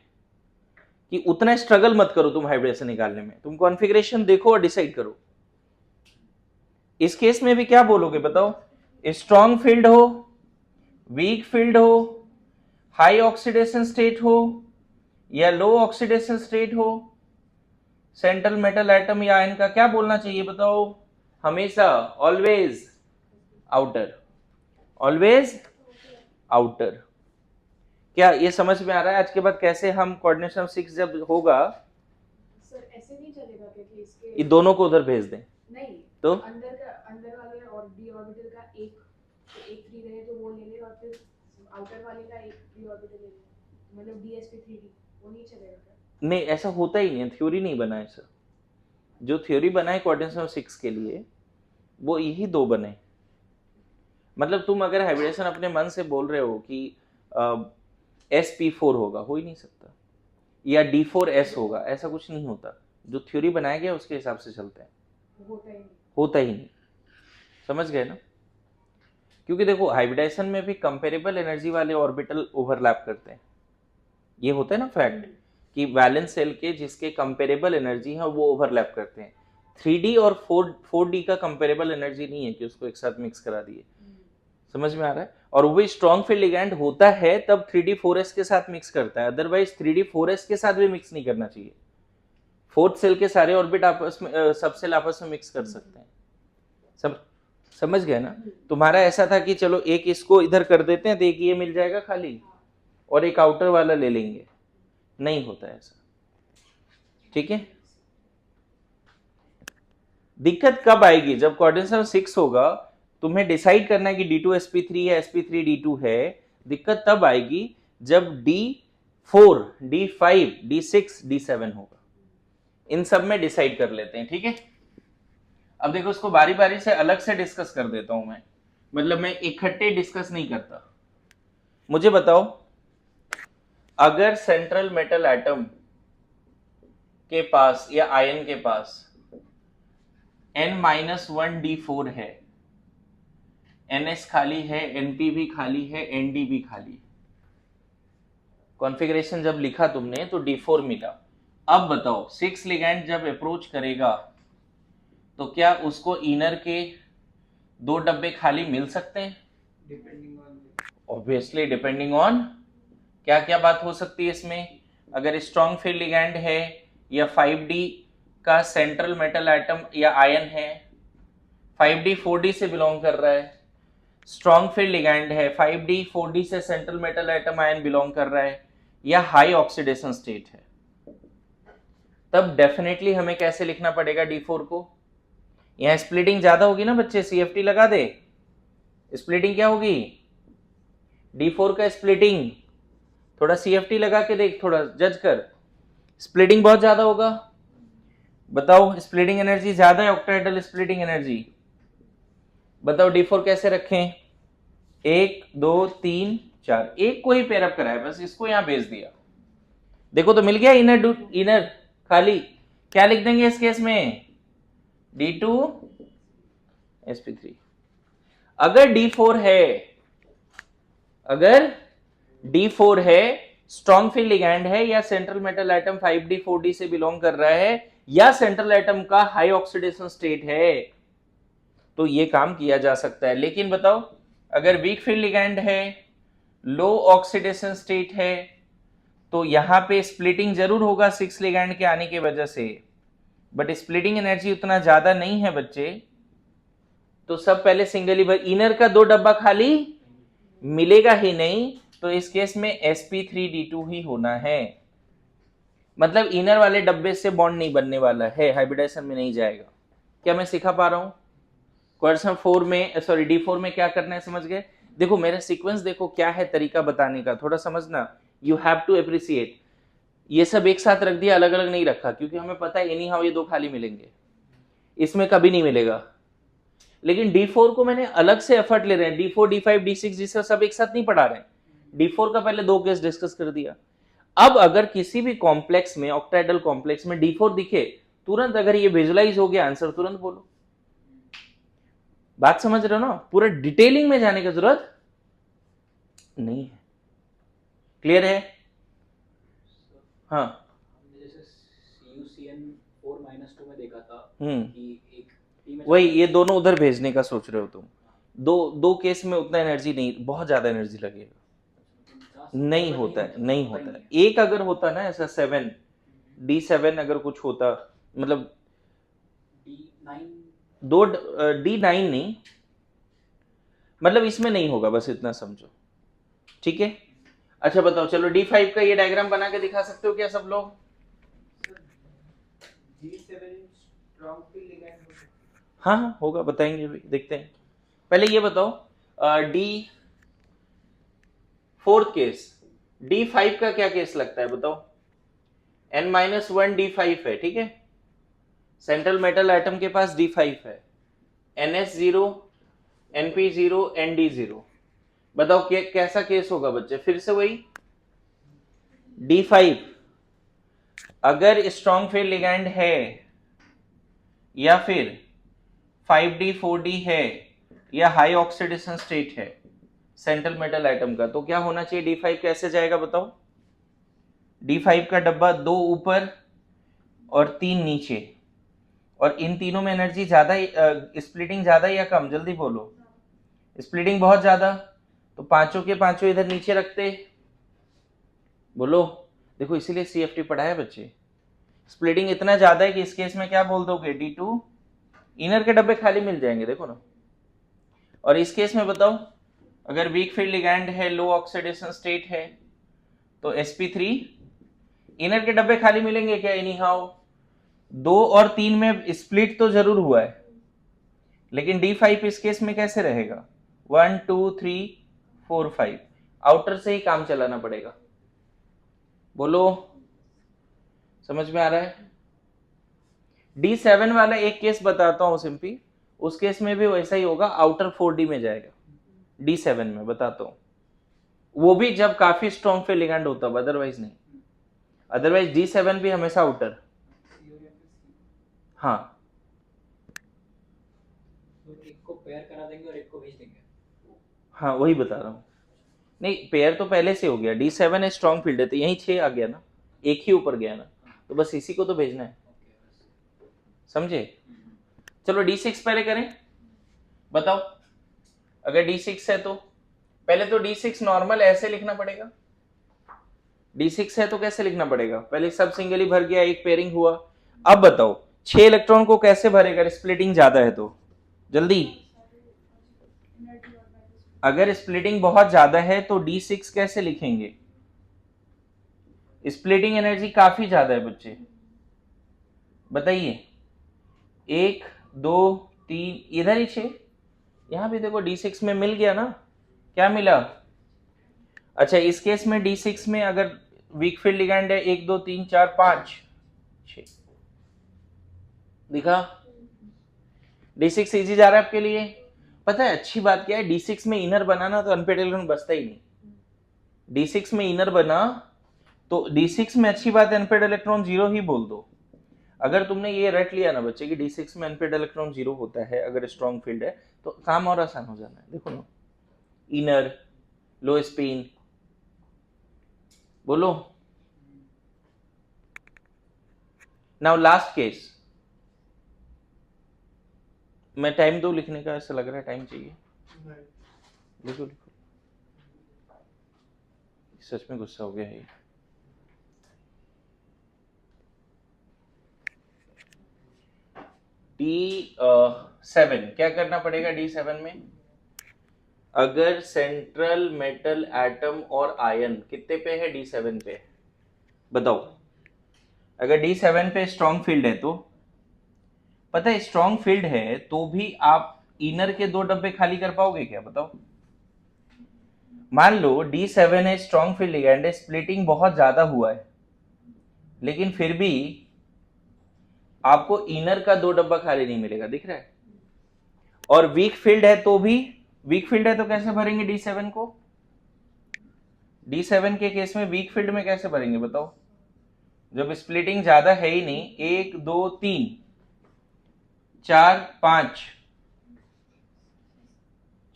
[SPEAKER 1] कि उतना स्ट्रगल मत करो तुम हाइब्रिडेशन निकालने में, तुम कॉन्फ़िगरेशन देखो और डिसाइड करो। इस केस में भी क्या बोलोगे बताओ? स्ट्रॉन्ग फील्ड हो, वीक फील्ड हो, हाई ऑक्सीडेशन स्टेट हो या लो ऑक्सीडेशन स्टेट हो, सेंट्रल मेटल एटम या आयन का क्या बोलना चाहिए बताओ? हमेशा ऑलवेज आउटर, ऑलवेज आउटर। क्या ये समझ में आ रहा है? आज के बाद कैसे हम कोऑर्डिनेशन 6 जब होगा,
[SPEAKER 3] सर ऐसे नहीं चलेगा क्योंकि इसके
[SPEAKER 1] ये दोनों को उधर भेज दें
[SPEAKER 3] नहीं,
[SPEAKER 1] तो
[SPEAKER 3] अंदर वाले और डी ऑर्बिटल का एक फ्री रहे तो वो ले ले, और फिर आउटर वाले का एक फ्री ऑर्बिटल ले ले, मतलब dsp3d, वो नहीं चलेगा क्या?
[SPEAKER 1] नहीं, ऐसा होता ही नहीं है, थ्योरी नहीं बना है सर। जो थ्योरी बना है कोऑर्डिनेशन 6 के लिए वो यही 2 बने। मतलब तुम अगर हाइब्रिडेशन अपने मन से बोल रहे हो कि sp4 होगा, हो ही नहीं सकता, या d4s होगा, ऐसा कुछ नहीं होता। जो थ्योरी बनाया गया उसके हिसाब से चलते हैं, होता ही नहीं। समझ गए ना? क्योंकि देखो हाइब्रिडेशन में भी कंपेरेबल एनर्जी वाले ऑर्बिटल ओवरलैप करते हैं। ये होता है ना फैक्ट कि वैलेंस सेल के जिसके कंपेरेबल एनर्जी है वो ओवरलैप करते हैं। 3D और 4D का कंपेरेबल एनर्जी नहीं है कि उसको एक साथ मिक्स करा दिए। समझ में आ रहा है? और वो भी स्ट्रॉन्ग फील्ड लिगैंड होता है तब 3D 4s के साथ मिक्स करता है, अदरवाइज 3D 4s के साथ भी मिक्स नहीं करना चाहिए। फोर्थ सेल के सारे ऑर्बिट आपस में सब सेल आपस में मिक्स कर सकते हैं। समझ गए ना? तुम्हारा ऐसा था कि चलो एक इसको इधर कर देते हैं तो एक ये मिल जाएगा खाली और एक आउटर वाला ले लेंगे, नहीं होता ऐसा। ठीक है? दिक्कत कब आएगी? जब कोऑर्डिनेशन 6 होगा, तुम्हें डिसाइड करना है कि D2 sp3 है, sp3 D2 है। दिक्कत तब आएगी जब D4, D5, D6, D7 होगा। इन सब में डिसाइड कर लेते हैं, ठीक है? अब देखो इसको बारी बारी से अलग से डिस्कस कर देता हूं मैं, मतलब मैं इकट्ठे डिस्कस नहीं करता। मुझे बताओ, अगर सेंट्रल मेटल एटम के पास या आयन के पास n-1 D4 है, NS खाली है, NP भी खाली है, ND भी खाली है। कॉन्फ़िगरेशन जब लिखा तुमने तो D4 मिला। अब बताओ 6 लिगैंड जब अप्रोच करेगा तो क्या उसको इनर के 2 डब्बे खाली मिल सकते हैं?
[SPEAKER 2] Depending on,
[SPEAKER 1] obviously depending on क्या क्या बात हो सकती है इसमें। अगर स्ट्रॉन्ग फील्ड लिगैंड है या 5D का सेंट्रल मेटल एटम या आयन है, 5D 4D से बिलोंग कर रहा है, स्ट्रॉन्ग फील्ड लिगैंड है, 5D 4D से central metal atom ion belong कर रहा है, या हाई ऑक्सीडेशन स्टेट है, तब डेफिनेटली हमें कैसे लिखना पड़ेगा D4 को? यहां स्प्लिटिंग ज्यादा होगी ना बच्चे, CFT लगा दे। स्प्लिटिंग क्या होगी? D4 का स्प्लिटिंग, थोड़ा CFT लगा के देख, थोड़ा जज कर। स्प्लिटिंग बहुत ज्यादा होगा। बताओ स्प्लिटिंग एनर्जी ज्यादा है, ऑक्टाहेड्रल स्प्लिटिंग एनर्जी। बताओ D4 कैसे रखें? 1 2 3 4, एक को ही पेयरअप कराया, बस इसको यहां भेज दिया। देखो तो मिल गया इनर खाली। क्या लिख देंगे इस केस में? D2 sp3। अगर D4 है, अगर D4 है, स्ट्रॉन्ग फील्ड लिगैंड है, या central metal atom 5D 4D से बिलोंग कर रहा है, या सेंट्रल एटम का हाई ऑक्सीडेशन स्टेट है, तो ये काम किया जा सकता है। लेकिन बताओ, अगर वीक फील्ड लिगैंड है, लो ऑक्सीडेशन स्टेट है, तो यहां पे स्प्लिटिंग जरूर होगा 6 लिगैंड के आने की वजह से, बट स्प्लिटिंग एनर्जी उतना ज्यादा नहीं है बच्चे। तो सब पहले सिंगली भर, इनर का 2 डब्बा खाली मिलेगा ही नहीं, तो इस केस में sp3d2 ही होना है। मतलब इनर वाले डब्बे से बॉन्ड नहीं बनने वाला है, हाइब्रिडाइजेशन में नहीं जाएगा। क्या मैं सिखा पा रहा हूं? क्वेश्चन 4 में, सॉरी D4 में क्या करना है, समझ गए? देखो मेरा सीक्वेंस देखो क्या है, तरीका बताने का थोड़ा समझना, यू हैव टू अप्रिशिएट। ये सब एक साथ रख दिया, अलग अलग नहीं रखा, क्योंकि हमें पता है एनी हाउ ये 2 खाली मिलेंगे, इसमें कभी नहीं मिलेगा। लेकिन D4 को मैंने अलग से एफर्ट ले रहे हैं, D4 D5 D6 जिसका सब एक साथ नहीं पढ़ा रहे हैं। D4 का पहले 2 केस डिस्कस कर दिया। अब अगर किसी भी कॉम्प्लेक्स में, ऑक्टाहेड्रल कॉम्प्लेक्स में D4 दिखे, तुरंत अगर ये विजुलाइज हो गया, आंसर तुरंत बोलो। बात समझ रहे हो ना? पूरा डिटेलिंग में जाने की जरूरत नहीं है। क्लियर है? हाँ,
[SPEAKER 2] हमने जैसे CuCN4-2 में देखा था
[SPEAKER 1] हम्म,
[SPEAKER 2] कि एक T में
[SPEAKER 1] वही ये दोनों उधर भेजने का सोच रहे हो तुम। दो केस में उतना एनर्जी नहीं, बहुत ज्यादा एनर्जी लगेगा, नहीं होता है, नहीं होता है। एक अगर होता ना ऐसा 7 D7 अगर कुछ होता, मतलब
[SPEAKER 2] D9
[SPEAKER 1] दो D9 नहीं, मतलब इसमें नहीं होगा, बस इतना समझो, ठीक है? अच्छा बताओ, चलो D5 का ये डायग्राम बना के दिखा सकते हो क्या सब लोग?
[SPEAKER 2] D7 स्ट्रॉन्ग फील्ड लिगैंड हो सकता
[SPEAKER 1] हाँ हाँ होगा, बताएंगे अभी, देखते हैं। पहले ये बताओ, फोर्थ केस, D5 का क्या केस लगता है बताओ? N-1 D5 है, ठीक है? सेंट्रल मेटल एटम के पास D5 है, NS0 NP0 ND0। बताओ कैसा केस होगा बच्चे? फिर से वही D5 अगर स्ट्रॉन्ग फील्ड लिगैंड है, या फिर 5D 4D है, या हाई ऑक्सीडेशन स्टेट है सेंट्रल मेटल एटम का, तो क्या होना चाहिए? D5 कैसे जाएगा बताओ? D5 का डब्बा 2 ऊपर और 3 नीचे, और इन तीनों में एनर्जी ज्यादा, स्प्लिटिंग ज्यादा या कम? जल्दी बोलो। स्प्लिटिंग बहुत ज्यादा, तो पांचों के पांचों इधर नीचे रखते, बोलो। देखो इसीलिए CFT पढ़ा है बच्चे। स्प्लिटिंग इतना ज्यादा है कि इस केस में क्या बोल दोगे? D2, इनर के डब्बे खाली मिल जाएंगे, देखो ना। और इस केस में बताओ, अगर वीक फील्ड लिगैंड है, लो ऑक्सीडेशन स्टेट है, तो sp3, इनर के डब्बे खाली मिलेंगे क्या? एनी हाउ 2 और 3 में स्प्लिट तो जरूर हुआ है, लेकिन D5 इस केस में कैसे रहेगा? 1 2 3 4 5, आउटर से ही काम चलाना पड़ेगा, बोलो। समझ में आ रहा है? D7 वाला एक केस बताता हूं सिंपली, उस केस में भी वैसा ही होगा, आउटर 4D में जाएगा। D7 में बताता हूं, वो भी जब काफी स्ट्रॉन्ग फील्ड लिगैंड होता है, अदरवाइज नहीं। अदरवाइज D7 भी हमेशा आउटर। हाँ,
[SPEAKER 2] तो एक को पेयर करा देंगे और एक को भेज देंगे।
[SPEAKER 1] हाँ वही बता रहा हूँ। नहीं, पेयर तो पहले से हो गया, D7 है स्ट्रॉन्ग फील्ड है, तो यही 6 आ गया ना, एक ही ऊपर गया ना, तो बस इसी को तो भेजना है, समझे? चलो D6 पहले करें, बताओ। अगर D6 है तो पहले तो D6 नॉर्मल ऐसे लिखना पड़ेगा। D6 है तो कैसे लिखना पड़ेगा? पहले सब सिंगली भर गया, एक पेयरिंग हुआ। अब बताओ 6 इलेक्ट्रॉन को कैसे भरेगा? स्प्लिटिंग ज्यादा है तो जल्दी। अगर स्प्लिटिंग बहुत ज्यादा है तो D6 कैसे लिखेंगे? स्प्लिटिंग एनर्जी काफी ज्यादा है बच्चे, बताइए। 1 2 3, इधर ही 6, यहां भी देखो D6 में मिल गया ना, क्या मिला? अच्छा इस केस में D6 में अगर वीक फील्ड लिगैंड है, 1 2 3 4 5 6, दिखा? D6 इजी जा रहा है आपके लिए? पता है अच्छी बात क्या है, D6 में इनर बनाना तो अनपेड इलेक्ट्रॉन बचता ही नहीं। D6 में इनर बना तो D6 में अच्छी बात है, अनपेड इलेक्ट्रॉन 0 ही बोल दो। अगर तुमने ये रट लिया ना बच्चे कि D6 में अनपेड इलेक्ट्रॉन 0 होता है अगर स्ट्रॉन्ग फील्ड है, तो काम और आसान हो जाना है। देखो ना, इनर, लो स्पिन, बोलो। नाउ लास्ट केस, मैं टाइम दो लिखने का, ऐसा लग रहा है टाइम चाहिए। लिखो लिखो, सच में गुस्सा हो गया है। D7 क्या करना पड़ेगा? D7 में अगर सेंट्रल मेटल एटम और आयन कितने पे है? D7 पे। बताओ, अगर D7 पे स्ट्रॉन्ग फील्ड है तो पता है, स्ट्रॉन्ग फील्ड है तो भी आप इनर के 2 डब्बे खाली कर पाओगे क्या? बताओ। मान लो D7 है, स्ट्रॉन्ग फील्ड लिगेंड है, स्प्लिटिंग बहुत ज्यादा हुआ है, लेकिन फिर भी आपको इनर का 2 डब्बा खाली नहीं मिलेगा, दिख रहा है। और वीक फील्ड है तो भी, वीक फील्ड है तो कैसे भरेंगे D7 को? D7 के केस में वीक फील्ड में कैसे भरेंगे बताओ? जब स्प्लिटिंग ज्यादा है ही नहीं, 1 2 3 4 5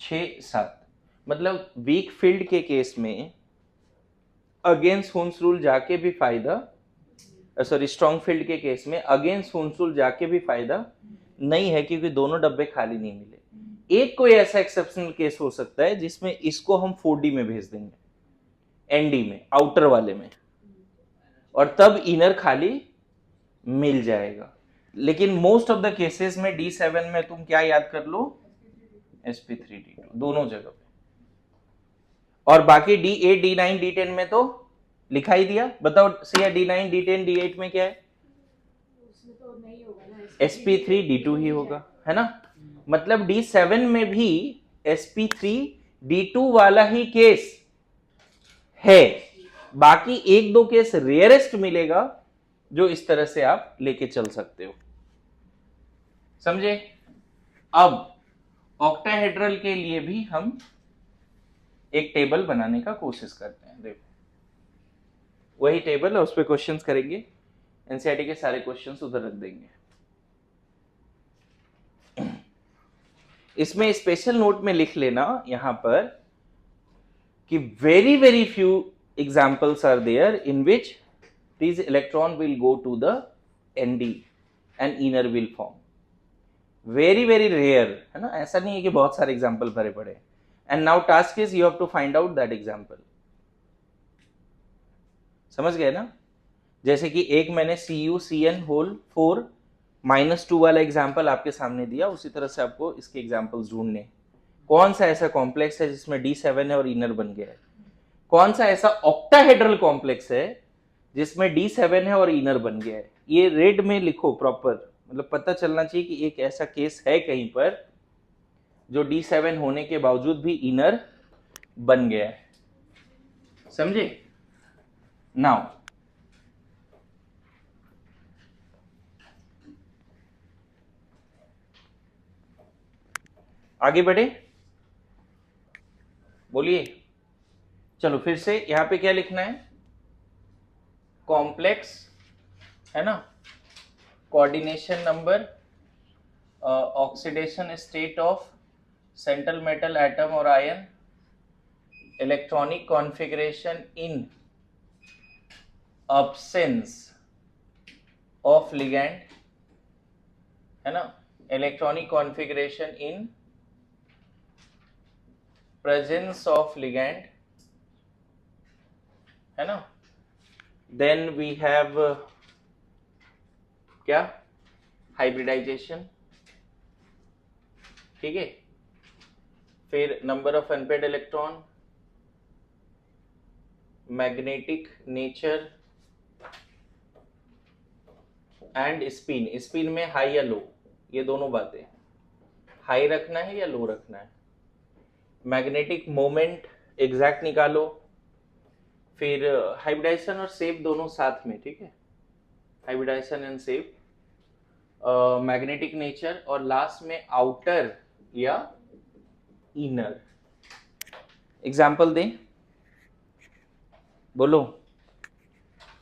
[SPEAKER 1] 6 7, मतलब वीक फील्ड के केस में अगेंस्ट हुन्स रूल जाके भी फायदा, सॉरी स्ट्रॉन्ग फील्ड के केस में अगेंस्ट हुन्स रूल जाके भी फायदा नहीं है, क्योंकि दोनों डब्बे खाली नहीं मिले। एक कोई ऐसा एक्सेप्शनल केस हो सकता है जिसमें इसको हम 4D में भेज देंगे, एनडी में, आउटर वाले में, और तब इनर खाली मिल जाएगा। लेकिन मोस्ट ऑफ द केसेस में D7 में तुम क्या याद कर लो? sp3d2 दोनों जगह पे। और बाकी D8 D9 D10 में तो लिखा ही दिया। बताओ सिया, D9 D10 D8 में क्या है?
[SPEAKER 3] उसमें तो नहीं होगा ना,
[SPEAKER 1] sp3d2 ही होगा, है ना। मतलब D7 में भी sp3d2 वाला ही केस है। बाकी 1-2 केस रेयरेस्ट मिलेगा जो इस तरह से आप लेके चल सकते हो, समझे। अब ऑक्टाहेड्रल के लिए भी हम एक टेबल बनाने का कोशिश करते हैं। देखो वही टेबल है, उस पर क्वेश्चंस करेंगे, एनसीईआरटी के सारे क्वेश्चंस उधर रख देंगे। इसमें स्पेशल नोट में लिख लेना यहां पर कि very very few examples are there in which these electron will go to the ND and inner will form. Very very rare, है ना, ऐसा नहीं है कि बहुत सारे एग्जाम्पल भरे पड़े। And now task is you have to find out that example. समझ गए ना? जैसे कि एक मैंने CuCN होल 4 -2 वाला एग्जाम्पल आपके सामने दिया, उसी तरह से आपको इसके एग्जाम्पल्स ढूंढने। कौन सा ऐसा कॉम्प्लेक्स है जिसमें D7 है और इनर बन गया है? कौन सा ऐसा ऑक्टाहेड्रल कॉम्प्लेक्स है जिसमें D7 है और इनर बन गया है? ये रेड में लिखो प्रॉपर, मतलब पता चलना चाहिए कि एक ऐसा केस है कहीं पर जो D7 होने के बावजूद भी इनर बन गया है, समझे। नाउ आगे बढ़े, बोलिए। चलो फिर से यहां पे क्या लिखना है? कॉम्प्लेक्स, है ना, coordination number, oxidation state of central metal atom और ion, electronic configuration in absence of ligand, है ना, electronic configuration in presence of ligand, है ना। देन वी हैव क्या? हाइब्रिडाइजेशन, ठीक है। फिर number of unpaired electron, magnetic nature and spin. Spin में हाई या लो, ये दोनों बातें, हाई रखना है या लो रखना है। मैग्नेटिक मोमेंट एग्जैक्ट निकालो, फिर हाइब्रिडाइजेशन और शेप दोनों साथ में, ठीक है, hybridization and shape, magnetic nature, और लास्ट में आउटर या इनर। एग्जाम्पल दें, बोलो।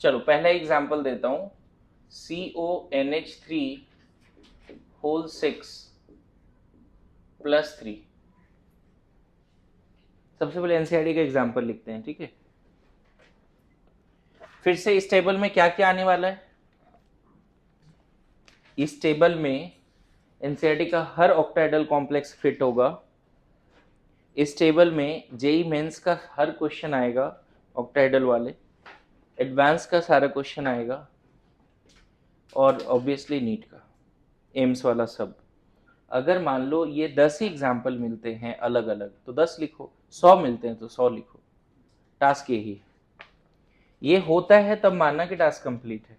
[SPEAKER 1] चलो पहला एग्जाम्पल देता हूं, CONH3 होल 6 +3। सबसे पहले एनसीईआरटी का एग्जाम्पल लिखते हैं, ठीक है। फिर से इस टेबल में क्या क्या आने वाला है, इस टेबल में एनसीईआरटी का हर ऑक्टाहेड्रल कॉम्प्लेक्स फिट होगा। इस टेबल में जेई मेंस का हर क्वेश्चन आएगा ऑक्टाहेड्रल वाले, एडवांस का सारा क्वेश्चन आएगा, और ऑब्वियसली नीट का, एम्स वाला सब। अगर मान लो ये 10 ही एग्जाम्पल मिलते हैं अलग अलग तो 10 लिखो, 100 मिलते हैं तो 100 लिखो। टास्क यही है। ये होता है तब मानना कि टास्क कंप्लीट है,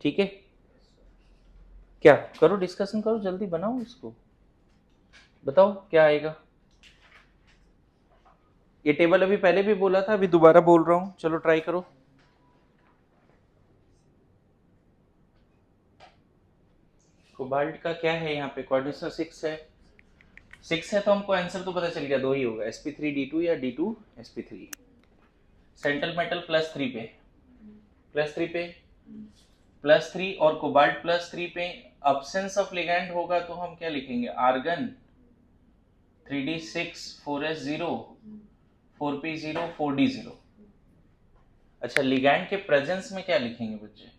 [SPEAKER 1] ठीक है। क्या करो, डिस्कशन करो, जल्दी बनाओ इसको, बताओ क्या आएगा। ये टेबल अभी पहले भी बोला था, अभी दोबारा बोल रहा हूं, चलो ट्राई करो। कोबाल्ट का क्या है यहाँ पे, कोऑर्डिनेशन 6 है। 6 है तो हमको आंसर तो पता चल गया, 2 ही होगा, sp3d2 या d2 sp3। सेंट्रल मेटल +3 पे, +3 पे, +3 और कोबाल्ट +3 पे अब्सेंस ऑफ लिगैंड होगा तो हम क्या लिखेंगे, argon 3d6 4s0 4p0 4d0। अच्छा, लिगैंड के प्रेजेंस में क्या लिखेंगे बच्चे,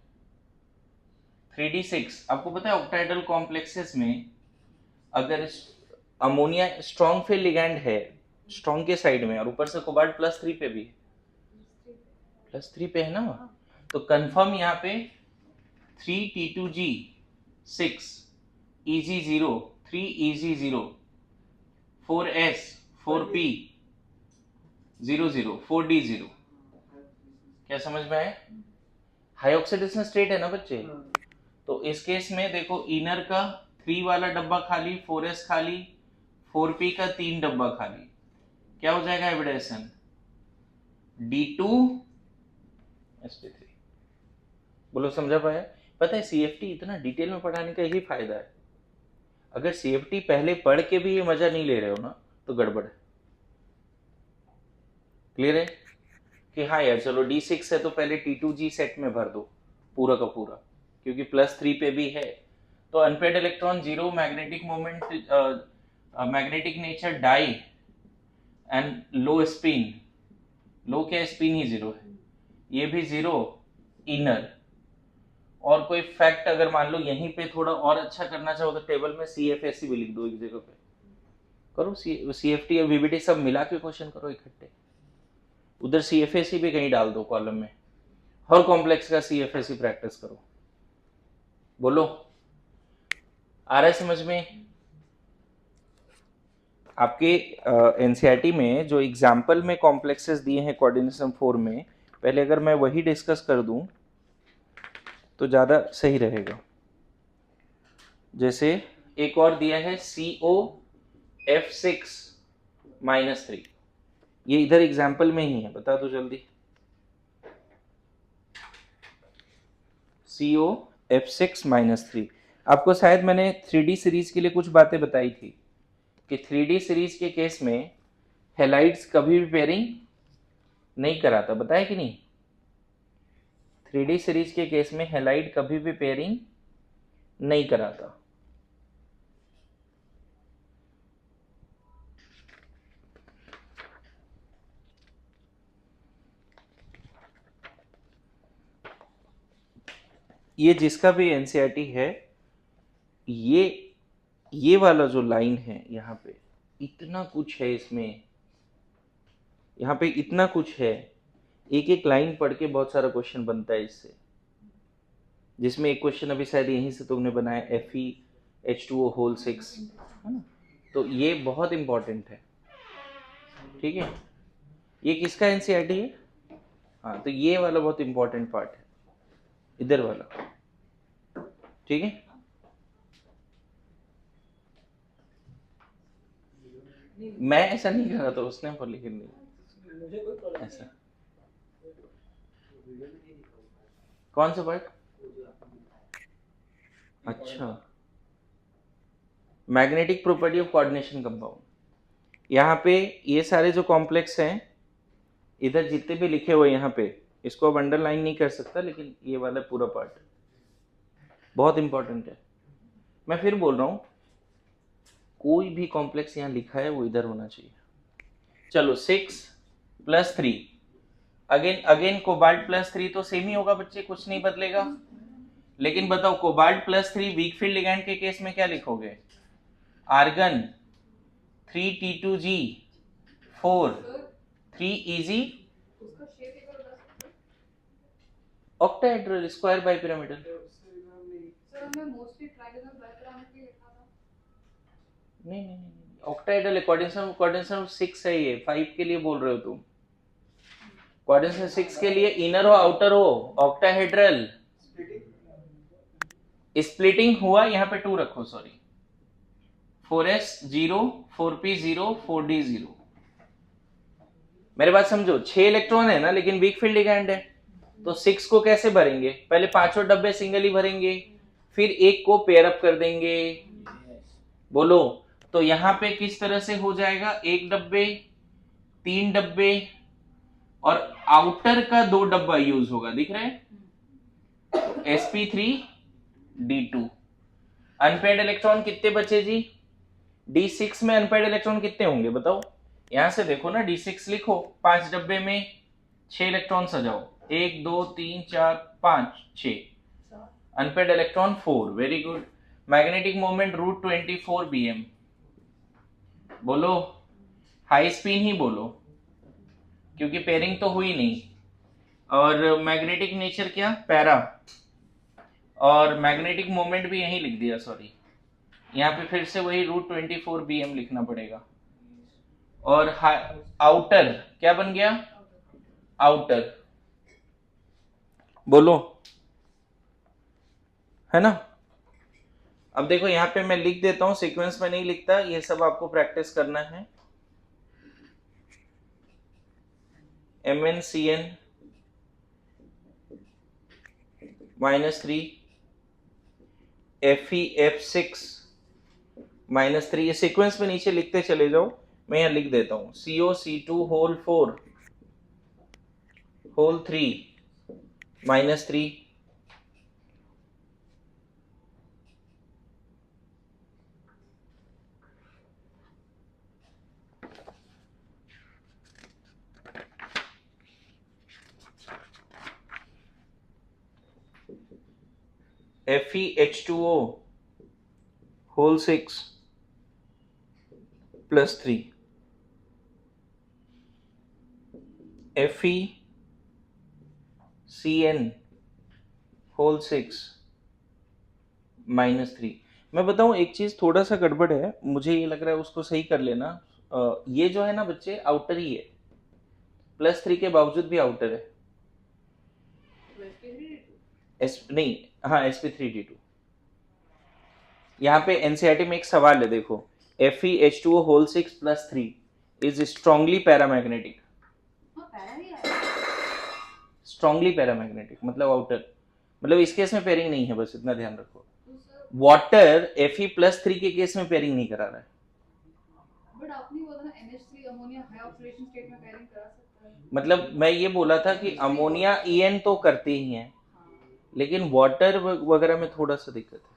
[SPEAKER 1] 3d6। आपको पता है ऑक्टाहेड्रल कॉम्प्लेक्सेस में अगर अमोनिया स्ट्रॉन्ग फील्ड लिगैंड है, स्ट्रॉन्ग के साइड में, और ऊपर से कोबाल्ट +3 पे भी है, +3 पे है ना, तो कंफर्म यहाँ पे 3t2g 6 eg0 3eg0 4s 4p 00 4d0। क्या समझ में आए, हाई ऑक्सीडेशन स्टेट है ना बच्चे। तो इस केस में देखो, इनर का 3 वाला डब्बा खाली, 4s खाली, 4p का 3 डब्बा खाली, क्या हो जाएगा हाइब्रिडेशन, d2 sp3। बोलो समझा पाया। पता है सीएफटी इतना डिटेल में पढ़ाने का यही फायदा है। अगर सीएफटी पहले पढ़ के भी ये मजा नहीं ले रहे हो ना तो गड़बड़ है। क्लियर है कि हाँ यार चलो d6 है तो पहले t2g सेट में भर दो पूरा का पूरा, क्योंकि +3 पे भी है। तो unpaired electron 0, magnetic moment, magnetic nature dia and low spin, low क्या स्पिन ही 0 है, ये भी 0 इनर। और कोई फैक्ट अगर मान लो यहीं पे थोड़ा और अच्छा करना चाहो तो टेबल में CFSC भी लिख दो एक जगह पे, करो CFT और VBT सब मिला के क्वेश्चन करो इकट्ठे, उधर CFSC भी कहीं डाल दो कॉलम में, हर कॉम्प्लेक्स का CFSC प्रैक्टिस करो। बोलो आ रहा है समझ में। आपके एनसीईआरटी में जो एग्जाम्पल में कॉम्प्लेक्सेस दिए हैं कोऑर्डिनेशन 4 में, पहले अगर मैं वही डिस्कस कर दूं तो ज़्यादा सही रहेगा। जैसे एक और दिया है COF6-3, ये इधर एग्जाम्पल में ही है, बता दो जल्दी। COF6-3, आपको शायद मैंने 3D सीरीज के लिए कुछ बातें बताई थी कि 3D सीरीज के केस में हेलाइड्स कभी भी पेयरिंग नहीं कराता, बताया कि नहीं। 3D सीरीज के केस में हेलाइड कभी भी पेयरिंग नहीं कराता। ये जिसका भी एनसीईआरटी है, ये वाला जो लाइन है यहाँ पे इतना कुछ है इसमें, यहाँ पे इतना कुछ है, एक एक लाइन पढ़ के बहुत सारा क्वेश्चन बनता है इससे। जिसमें एक क्वेश्चन अभी शायद यहीं से तुमने बनाया FeH2O6, है ना, तो ये बहुत इंपॉर्टेंट है, ठीक है। ये किसका एनसीईआरटी है, हाँ, तो ये वाला बहुत इंपॉर्टेंट पार्ट है, इधर वाला, ठीक है। मैं ऐसा नहीं कर रहा था, उसने पर, लेकिन नहीं
[SPEAKER 2] मुझे कोई प्रॉब्लम
[SPEAKER 1] ऐसा। कौन सा पार्ट, अच्छा, magnetic property of coordination compound. यहाँ पे ये सारे जो कॉम्प्लेक्स हैं, इधर जितने भी लिखे हुए यहाँ पे, इसको अब अंडरलाइन नहीं कर सकता, लेकिन ये वाला पूरा पार्ट बहुत इंपॉर्टेंट है। मैं फिर बोल रहा हूँ, कोई भी कॉम्प्लेक्स यहाँ लिखा है वो इधर होना चाहिए। चलो 6 + 3, अगेन कोबाल्ट +3 तो सेम ही होगा बच्चे, कुछ नहीं बदलेगा। लेकिन बताओ कोबाल्ट +3 वीक फील्ड लिगैंड के केस में क्या लिखोगे? आर्गन 3T2G 4 3Eg
[SPEAKER 3] उसका शेप एक बार बता सकते हो?
[SPEAKER 1] Octahedral square bipyramidal.
[SPEAKER 3] सर हमने मोस्टली ट्राइगोनल बाइपिरामिड भी लिखा था।
[SPEAKER 1] नहीं, ऑक्टाहेड्रल कोऑर्डिनेशन 6 है, ये 5 के लिए बोल रहे हो तुम। कोऑर्डिनेशन 6 के लिए इनर हो आउटर हो, ऑक्टाहेड्रल। स्प्लिटिंग हुआ, यहाँ पे 2 रखो, सॉरी। 4s 0 4p 0 4d 0। मेरे बात समझो, 6 इलेक्ट्रॉन है ना, लेकिन वीक फील्ड लिगैंड है, तो 6 को कैसे भरेंगे? पहले 5 डब्बे सिंगल ही भरेंगे, फिर एक को पेयर अप कर देंगे। बोलो, तो यहाँ पे किस तरह से हो जाएगा? 1 डब्बे 3 डब्बे और आउटर का 2 डब्बा यूज होगा, दिख रहा है? sp3d2। अनपेयर्ड इलेक्ट्रॉन कितने बचे जी? d6 में अनपेयर्ड इलेक्ट्रॉन कितने होंगे बताओ? यहां से देखो ना, d6 लिखो, 5 डब्बे में 6 इलेक्ट्रॉन सजाओ, 1 2 3 4 5 6। Unpaired electron 4, very good. Magnetic moment √24 bm। बोलो, हाई स्पिन ही बोलो, क्योंकि पेयरिंग तो हुई नहीं। और मैग्नेटिक नेचर क्या? पैरा। और मैग्नेटिक मोमेंट भी यहीं लिख दिया, सॉरी, यहाँ पे फिर से वही √24 bm लिखना पड़ेगा। और आउटर क्या बन गया? आउटर, बोलो, है ना? अब देखो यहाँ पे मैं लिख देता हूं, सीक्वेंस में नहीं लिखता, ये सब आपको प्रैक्टिस करना है। MnCn -3 FeF6 -3, ये सीक्वेंस में नीचे लिखते चले जाओ, मैं यहाँ लिख देता हूं। COC2 whole 4 whole 3 -3 FeH2O whole 6 +3 FeCN whole 6 -3। मैं बताऊं एक चीज, थोड़ा सा गड़बड़ है, मुझे ये लग रहा है, उसको सही कर लेना। ये जो है ना बच्चे, आउटर ही है, +3 के बावजूद भी आउटर है। नहीं, हाँ, sp3d2। यहाँ पे एनसीईआरटी में एक सवाल है, देखो, FeH2O whole 6 +3 is strongly paramagnetic. Strongly paramagnetic मतलब आउटर, मतलब इस केस में पेयरिंग नहीं है, बस इतना ध्यान रखो। वाटर Fe+3 के केस में पेयरिंग नहीं करा रहा है।
[SPEAKER 3] बट आपने बोला ना NH3 ammonia high oxidation state में पेयरिंग करा सकता है।
[SPEAKER 1] मतलब मैं ये बोला था कि अमोनिया EN तो करते ही हैं, लेकिन वाटर वगैरह में थोड़ा सा दिक्कत है,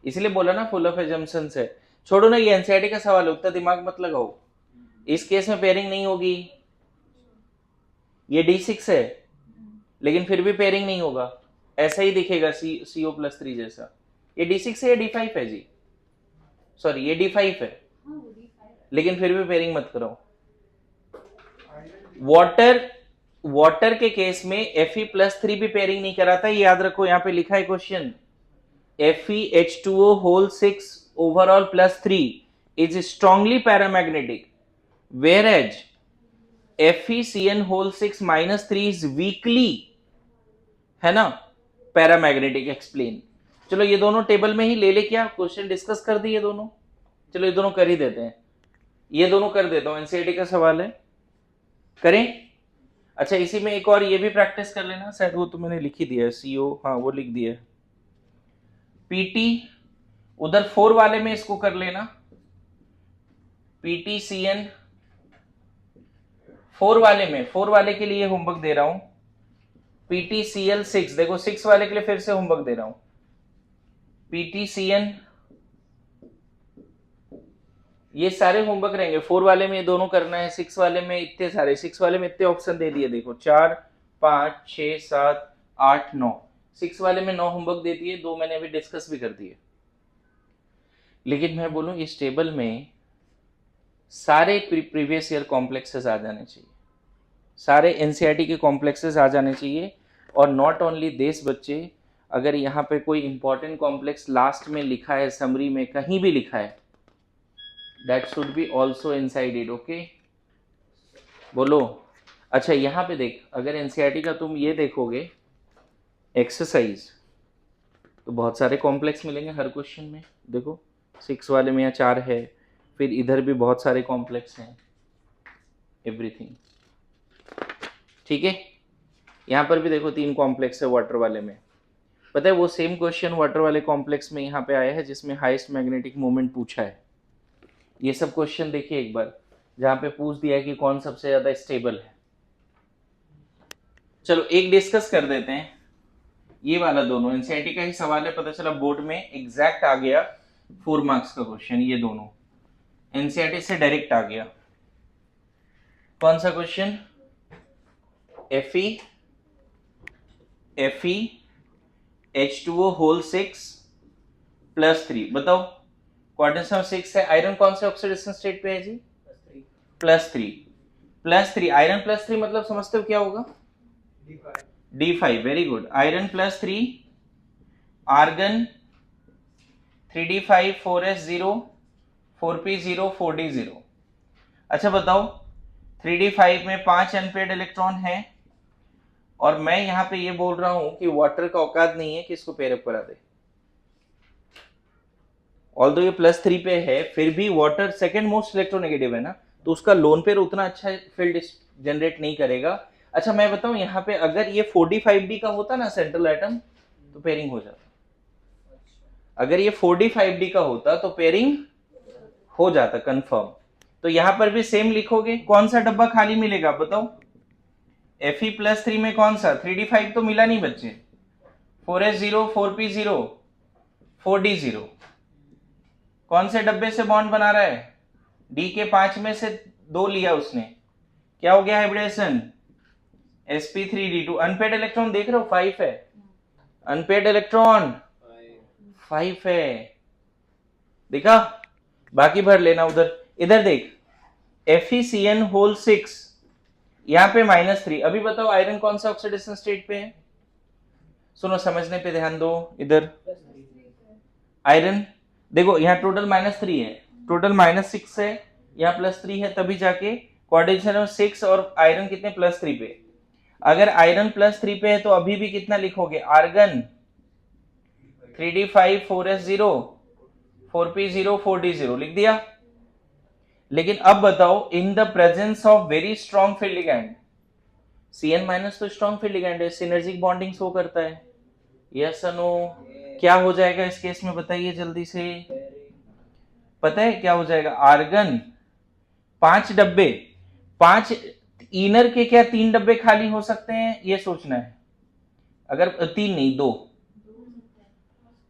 [SPEAKER 1] इसलिए बोला ना फुल ऑफ एजम्पशंस है। छोड़ो ना, ये एनसीईआरटी का सवाल है, उतना दिमाग मत लगाओ। इस केस में पेयरिंग नहीं होगी, ये D6 है, लेकिन फिर भी पेयरिंग नहीं होगा, ऐसा ही दिखेगा CO+3 जैसा। ये D6 है या D5 है जी? सॉरी, ये D5 है, लेकिन फिर भी पेयरिंग मत करो। वाटर के केस में Fe+3 भी पेयरिंग नहीं कराता, ये याद रखो, यहाँ पे लिखा है question, FeH2O whole 6 overall +3 is strongly paramagnetic, whereas FeCN whole 6 -3 is weakly, है ना, पैरामैग्नेटिक। एक्सप्लेन। चलो ये दोनों टेबल में ही ले क्या, क्वेश्चन डिस्कस कर दिए दोनों। चलो ये दोनों कर ही देते हैं, ये दोनों कर देता हूं, एनसीईआरटी का सवाल है, करें? अच्छा, इसी में एक और ये भी प्रैक्टिस कर लेना, शायद वो तो मैंने लिख ही दिया है, CO, हाँ वो लिख दिया है। PT उधर 4 वाले में इसको कर लेना, PTCN 4 वाले में, 4 वाले के लिए होमवर्क दे रहा हूं। PTCl6, देखो 6 वाले के लिए फिर से होमवर्क दे रहा हूं। PTCN ये सारे होमवर्क रहेंगे। 4 वाले में ये दोनों करना है, 6 वाले में इतने सारे, 6 वाले में इतने ऑप्शन दे दिए, देखो 4 5 6 7 8 9, 6 वाले में 9 होमवर्क दे दिए, 2 मैंने अभी डिस्कस भी कर दिए। लेकिन मैं बोलूं इस टेबल में सारे प्रीवियस ईयर कॉम्प्लेक्सेस आ जाने चाहिए, सारे एनसीईआरटी के कॉम्प्लेक्सेस आ जाने चाहिए। और नॉट ओनली दिस बच्चे, अगर यहाँ पे कोई इंपॉर्टेंट कॉम्प्लेक्स लास्ट में लिखा है, समरी में कहीं भी लिखा है, that should be also inside it. Okay, बोलो। अच्छा यहाँ पे देख, अगर एनसीईआरटी का तुम ये देखोगे एक्सरसाइज, तो बहुत सारे कॉम्प्लेक्स मिलेंगे हर क्वेश्चन में। देखो 6 वाले में यहाँ 4 है, फिर इधर भी बहुत सारे कॉम्प्लेक्स हैं, एवरीथिंग। ठीक है, यहाँ पर भी देखो 3 कॉम्प्लेक्स है वाटर वाले में। पता है वो सेम क्वेश्चन वाटर वाले कॉम्प्लेक्स में यहाँ पे आया है जिसमें हाईएस्ट मैग्नेटिक मोमेंट पूछा है। ये सब क्वेश्चन देखिए एक बार, जहाँ पे पूछ दिया है कि कौन सबसे ज्यादा स्टेबल है। चलो एक डिस्कस कर देते हैं, ये वाला दोनों एनसीईआरटी का ही सवाल है, पता चला बोर्ड में एग्जैक्ट आ गया 4 मार्क्स का क्वेश्चन, ये दोनों एनसीईआरटी से डायरेक्ट आ गया। कौन सा question? Fe H2O whole 6 plus 3, बताओ कोऑर्डिनेशन 6 है, आयरन कौन से ऑक्सीडेशन स्टेट पे है जी? प्लस 3 आयरन प्लस 3 मतलब समझते हो क्या होगा? D5, very good. Iron plus 3, argon 3D5 4S0 4P0 4D0। अच्छा बताओ 3D5 में 5 अनपेयर्ड इलेक्ट्रॉन है, और मैं यहां पे ये बोल रहा हूं कि वाटर का औकात नहीं है कि इसको पेयर अप करा दे। ऑल्दो ये +3 पे है, फिर भी वाटर सेकंड मोस्ट इलेक्ट्रोनेगेटिव है ना, तो उसका लोन पेयर उतना अच्छा फील्ड जनरेट नहीं करेगा। अच्छा मैं बताऊं, यहाँ पे अगर ये 4D5D का होता ना सेंट्रल एटम, तो पेयरिंग हो जाता। अगर ये 4D5D का होता तो पेयरिंग हो जाता कंफर्म। तो यहां पर भी सेम लिखोगे, कौन सा डब्बा खाली मिलेगा बताओ? Fe+3 में कौन सा? 3D5 तो मिला नहीं बच्चे, 4S0 4P0 4D0। कौन से डब्बे से बॉन्ड बना रहा है? डी के 5 में से 2 लिया उसने, क्या हो गया हाइब्रिडेशन? sp3d2। अनपेयर्ड इलेक्ट्रॉन देख रहे हो 5 है, अनपेयर्ड इलेक्ट्रॉन 5 है, देखा? बाकी भर लेना उधर। इधर देख FeCN होल 6, यहां पे -3। अभी बताओ आयरन कौन सा ऑक्सीडेशन स्टेट पे है? सुनो समझने पे ध्यान दो। इधर आयरन देखो, यहाँ टोटल -3 है, टोटल -6 है, यहाँ +3 है, तभी जाके कोऑर्डिनेशन में 6 और आयरन कितने? +3 पे। अगर आयरन +3 पे है तो अभी भी कितना लिखोगे? Argon 3D5 4S0 4P0 4D0 लिख दिया। लेकिन अब बताओ in the presence of very strong field ligand, CN- तो स्ट्रॉन्ग फील्ड लिगैंड है, सिनर्जिक बॉन्डिंग शो करता है, यस नो? क्या हो जाएगा इस केस में बताइए जल्दी से? पता है क्या हो जाएगा? आर्गन 5 डब्बे, 5 इनर के क्या 3 डब्बे खाली हो सकते हैं, ये सोचना है। अगर 3 नहीं 2,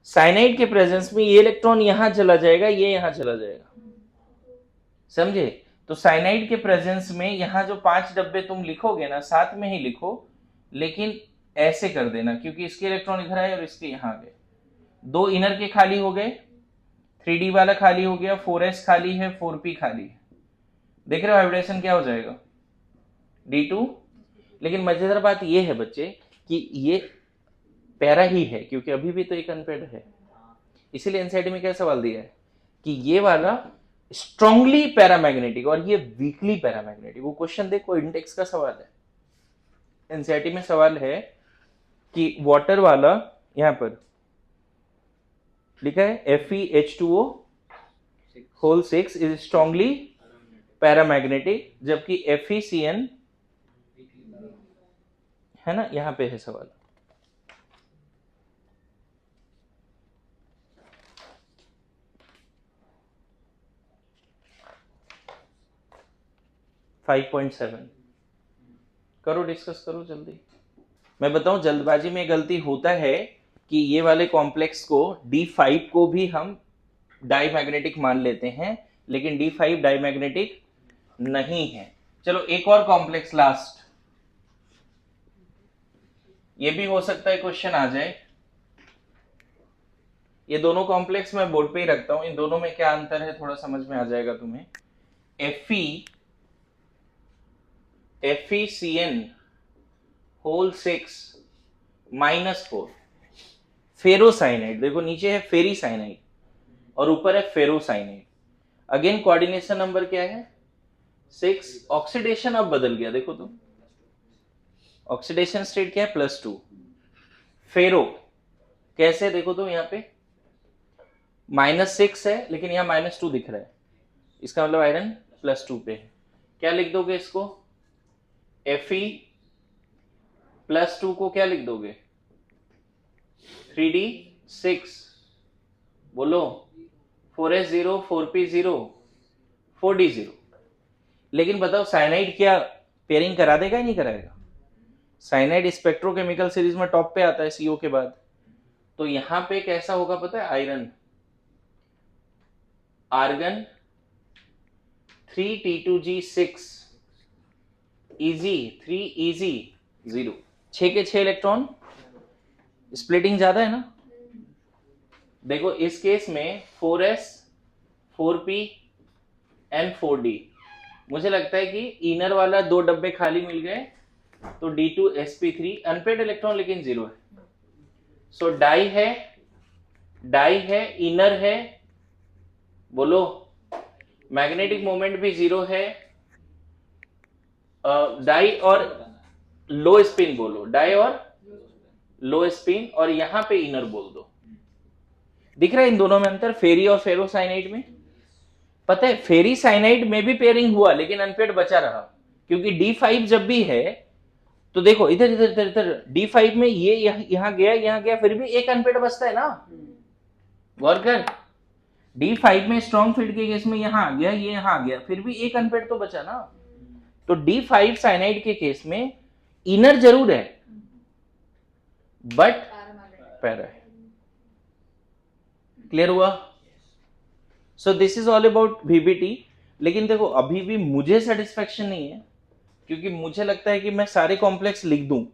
[SPEAKER 1] साइनाइड के प्रेजेंस में ये इलेक्ट्रॉन यहां चला जाएगा, ये यहां चला जाएगा, समझे? तो साइनाइड के प्रेजेंस में यहां जो 5 डब्बे तुम लिखोगे ना, साथ में ही लिखो, लेकिन ऐसे कर देना, क्योंकि इसके इलेक्ट्रॉन इधर आए और इसके यहां गए। 2 इनर के खाली हो गए, 3D वाला खाली हो गया, 4S खाली है, 4P खाली है। देख रहे हो हाइब्रिडेशन क्या हो जाएगा? D2। लेकिन मजेदार बात ये है बच्चे कि ये पैरा ही है, क्योंकि अभी भी तो एक अनपेयर्ड है। इसीलिए एनसीईआरटी में क्या सवाल दिया है कि ये वाला स्ट्रांगली पैरामैग्नेटिक और ये वीकली पैरामैग्नेटिक। वो क्वेश्चन देखो, इंडेक्स का सवाल है, एनसीईआरटी में सवाल है कि वाटर वाला यहां पर लिखा है FeH2O whole 6 is strongly paramagnetic, जबकि FeCN है ना, यहां पे है सवाल। करो डिस्कस करो जल्दी। मैं बताऊं जल्दबाजी में गलती होता है कि ये वाले कॉम्प्लेक्स को D5 को भी हम डाईमैग्नेटिक मान लेते हैं, लेकिन D5 डायमैग्नेटिक नहीं है। चलो एक और कॉम्प्लेक्स लास्ट, ये भी हो सकता है क्वेश्चन आ जाए। ये दोनों कॉम्प्लेक्स मैं बोर्ड पे ही रखता हूं, इन दोनों में क्या अंतर है थोड़ा समझ में आ जाएगा तुम्हें। FeCN होल 6 -4 फेरोसाइनाइड, देखो नीचे है फेरीसाइनाइड और ऊपर है फेरोसाइनाइड। अगेन कोऑर्डिनेशन नंबर क्या है 6, ऑक्सीडेशन अब बदल गया, देखो तो ऑक्सीडेशन स्टेट क्या है +2। फेरो कैसे, देखो तो यहाँ पे -6 है लेकिन यहाँ -2 दिख रहा है, इसका मतलब आयरन +2 पे है। क्या लिख दोगे इसको, Fe +2 को क्या लिख दोगे 3D6, बोलो 4S0 4P0 4D0। लेकिन बताओ साइनाइड क्या पेयरिंग करा देगा या नहीं कराएगा? साइनाइड स्पेक्ट्रोकेमिकल सीरीज में टॉप पे आता है CO के बाद। तो यहां पे कैसा होगा पता है, iron argon 3T2G6 easy 3 easy 0, 6 के 6 इलेक्ट्रॉन, स्प्लिटिंग ज्यादा है ना। देखो इस केस में 4S 4P एंड 4D, मुझे लगता है कि इनर वाला 2 डब्बे खाली मिल गए तो D2sp3 अनपेड इलेक्ट्रॉन लेकिन 0 है। सो डाई है इनर है, बोलो मैग्नेटिक मोमेंट भी 0 है, डाई और लो स्पिन बोलो, डाई और लो स्पिन, और यहां पे इनर बोल दो। दिख रहा है इन दोनों में अंतर, फेरी और फेरोसाइनाइड में। पता है फेरीसाइनाइड में भी पेयरिंग हुआ लेकिन अनपेड बचा रहा, क्योंकि D5 जब भी है तो देखो इधर इधर इधर इधर D5 में ये यहां गया फिर भी एक अनपेड बचता है ना। वर्कर D5 में स्ट्रॉन्ग फील्ड के केस में यहां आ गया, ये यहां आ गया, फिर भी एक अनपेड तो बचा ना। तो D5 साइनाइड के केस में इनर जरूर है बट पैरा है। क्लियर हुआ? So this is all about VBT। लेकिन देखो अभी भी मुझे सेटिस्फेक्शन नहीं है, क्योंकि मुझे लगता है कि मैं सारे कॉम्प्लेक्स लिख दूं,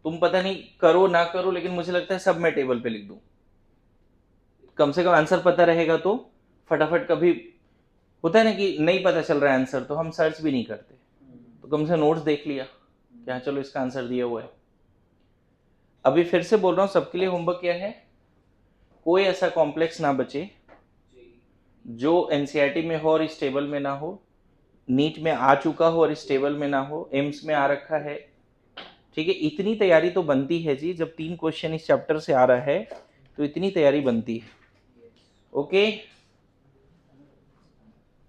[SPEAKER 1] तुम पता नहीं करो ना करो, लेकिन मुझे लगता है सब मैं टेबल पे लिख दूं, कम से कम आंसर पता रहेगा तो फटाफट। कभी होता है ना कि नहीं पता चल रहा है आंसर तो हम सर्च भी नहीं करते, तो कम से नोट्स देख लिया क्या, चलो इसका आंसर दिया हुआ है। अभी फिर से बोल रहा हूं सबके लिए होमवर्क क्या है, कोई ऐसा कॉम्प्लेक्स ना बचे जो NCERT में हो और इस टेबल में ना हो, नीट में आ चुका हो और इस टेबल में ना हो, एम्स में आ रखा है, ठीक है। इतनी तैयारी तो बनती है जी, जब 3 क्वेश्चन इस चैप्टर से आ रहा है तो इतनी तैयारी बनती है। ओके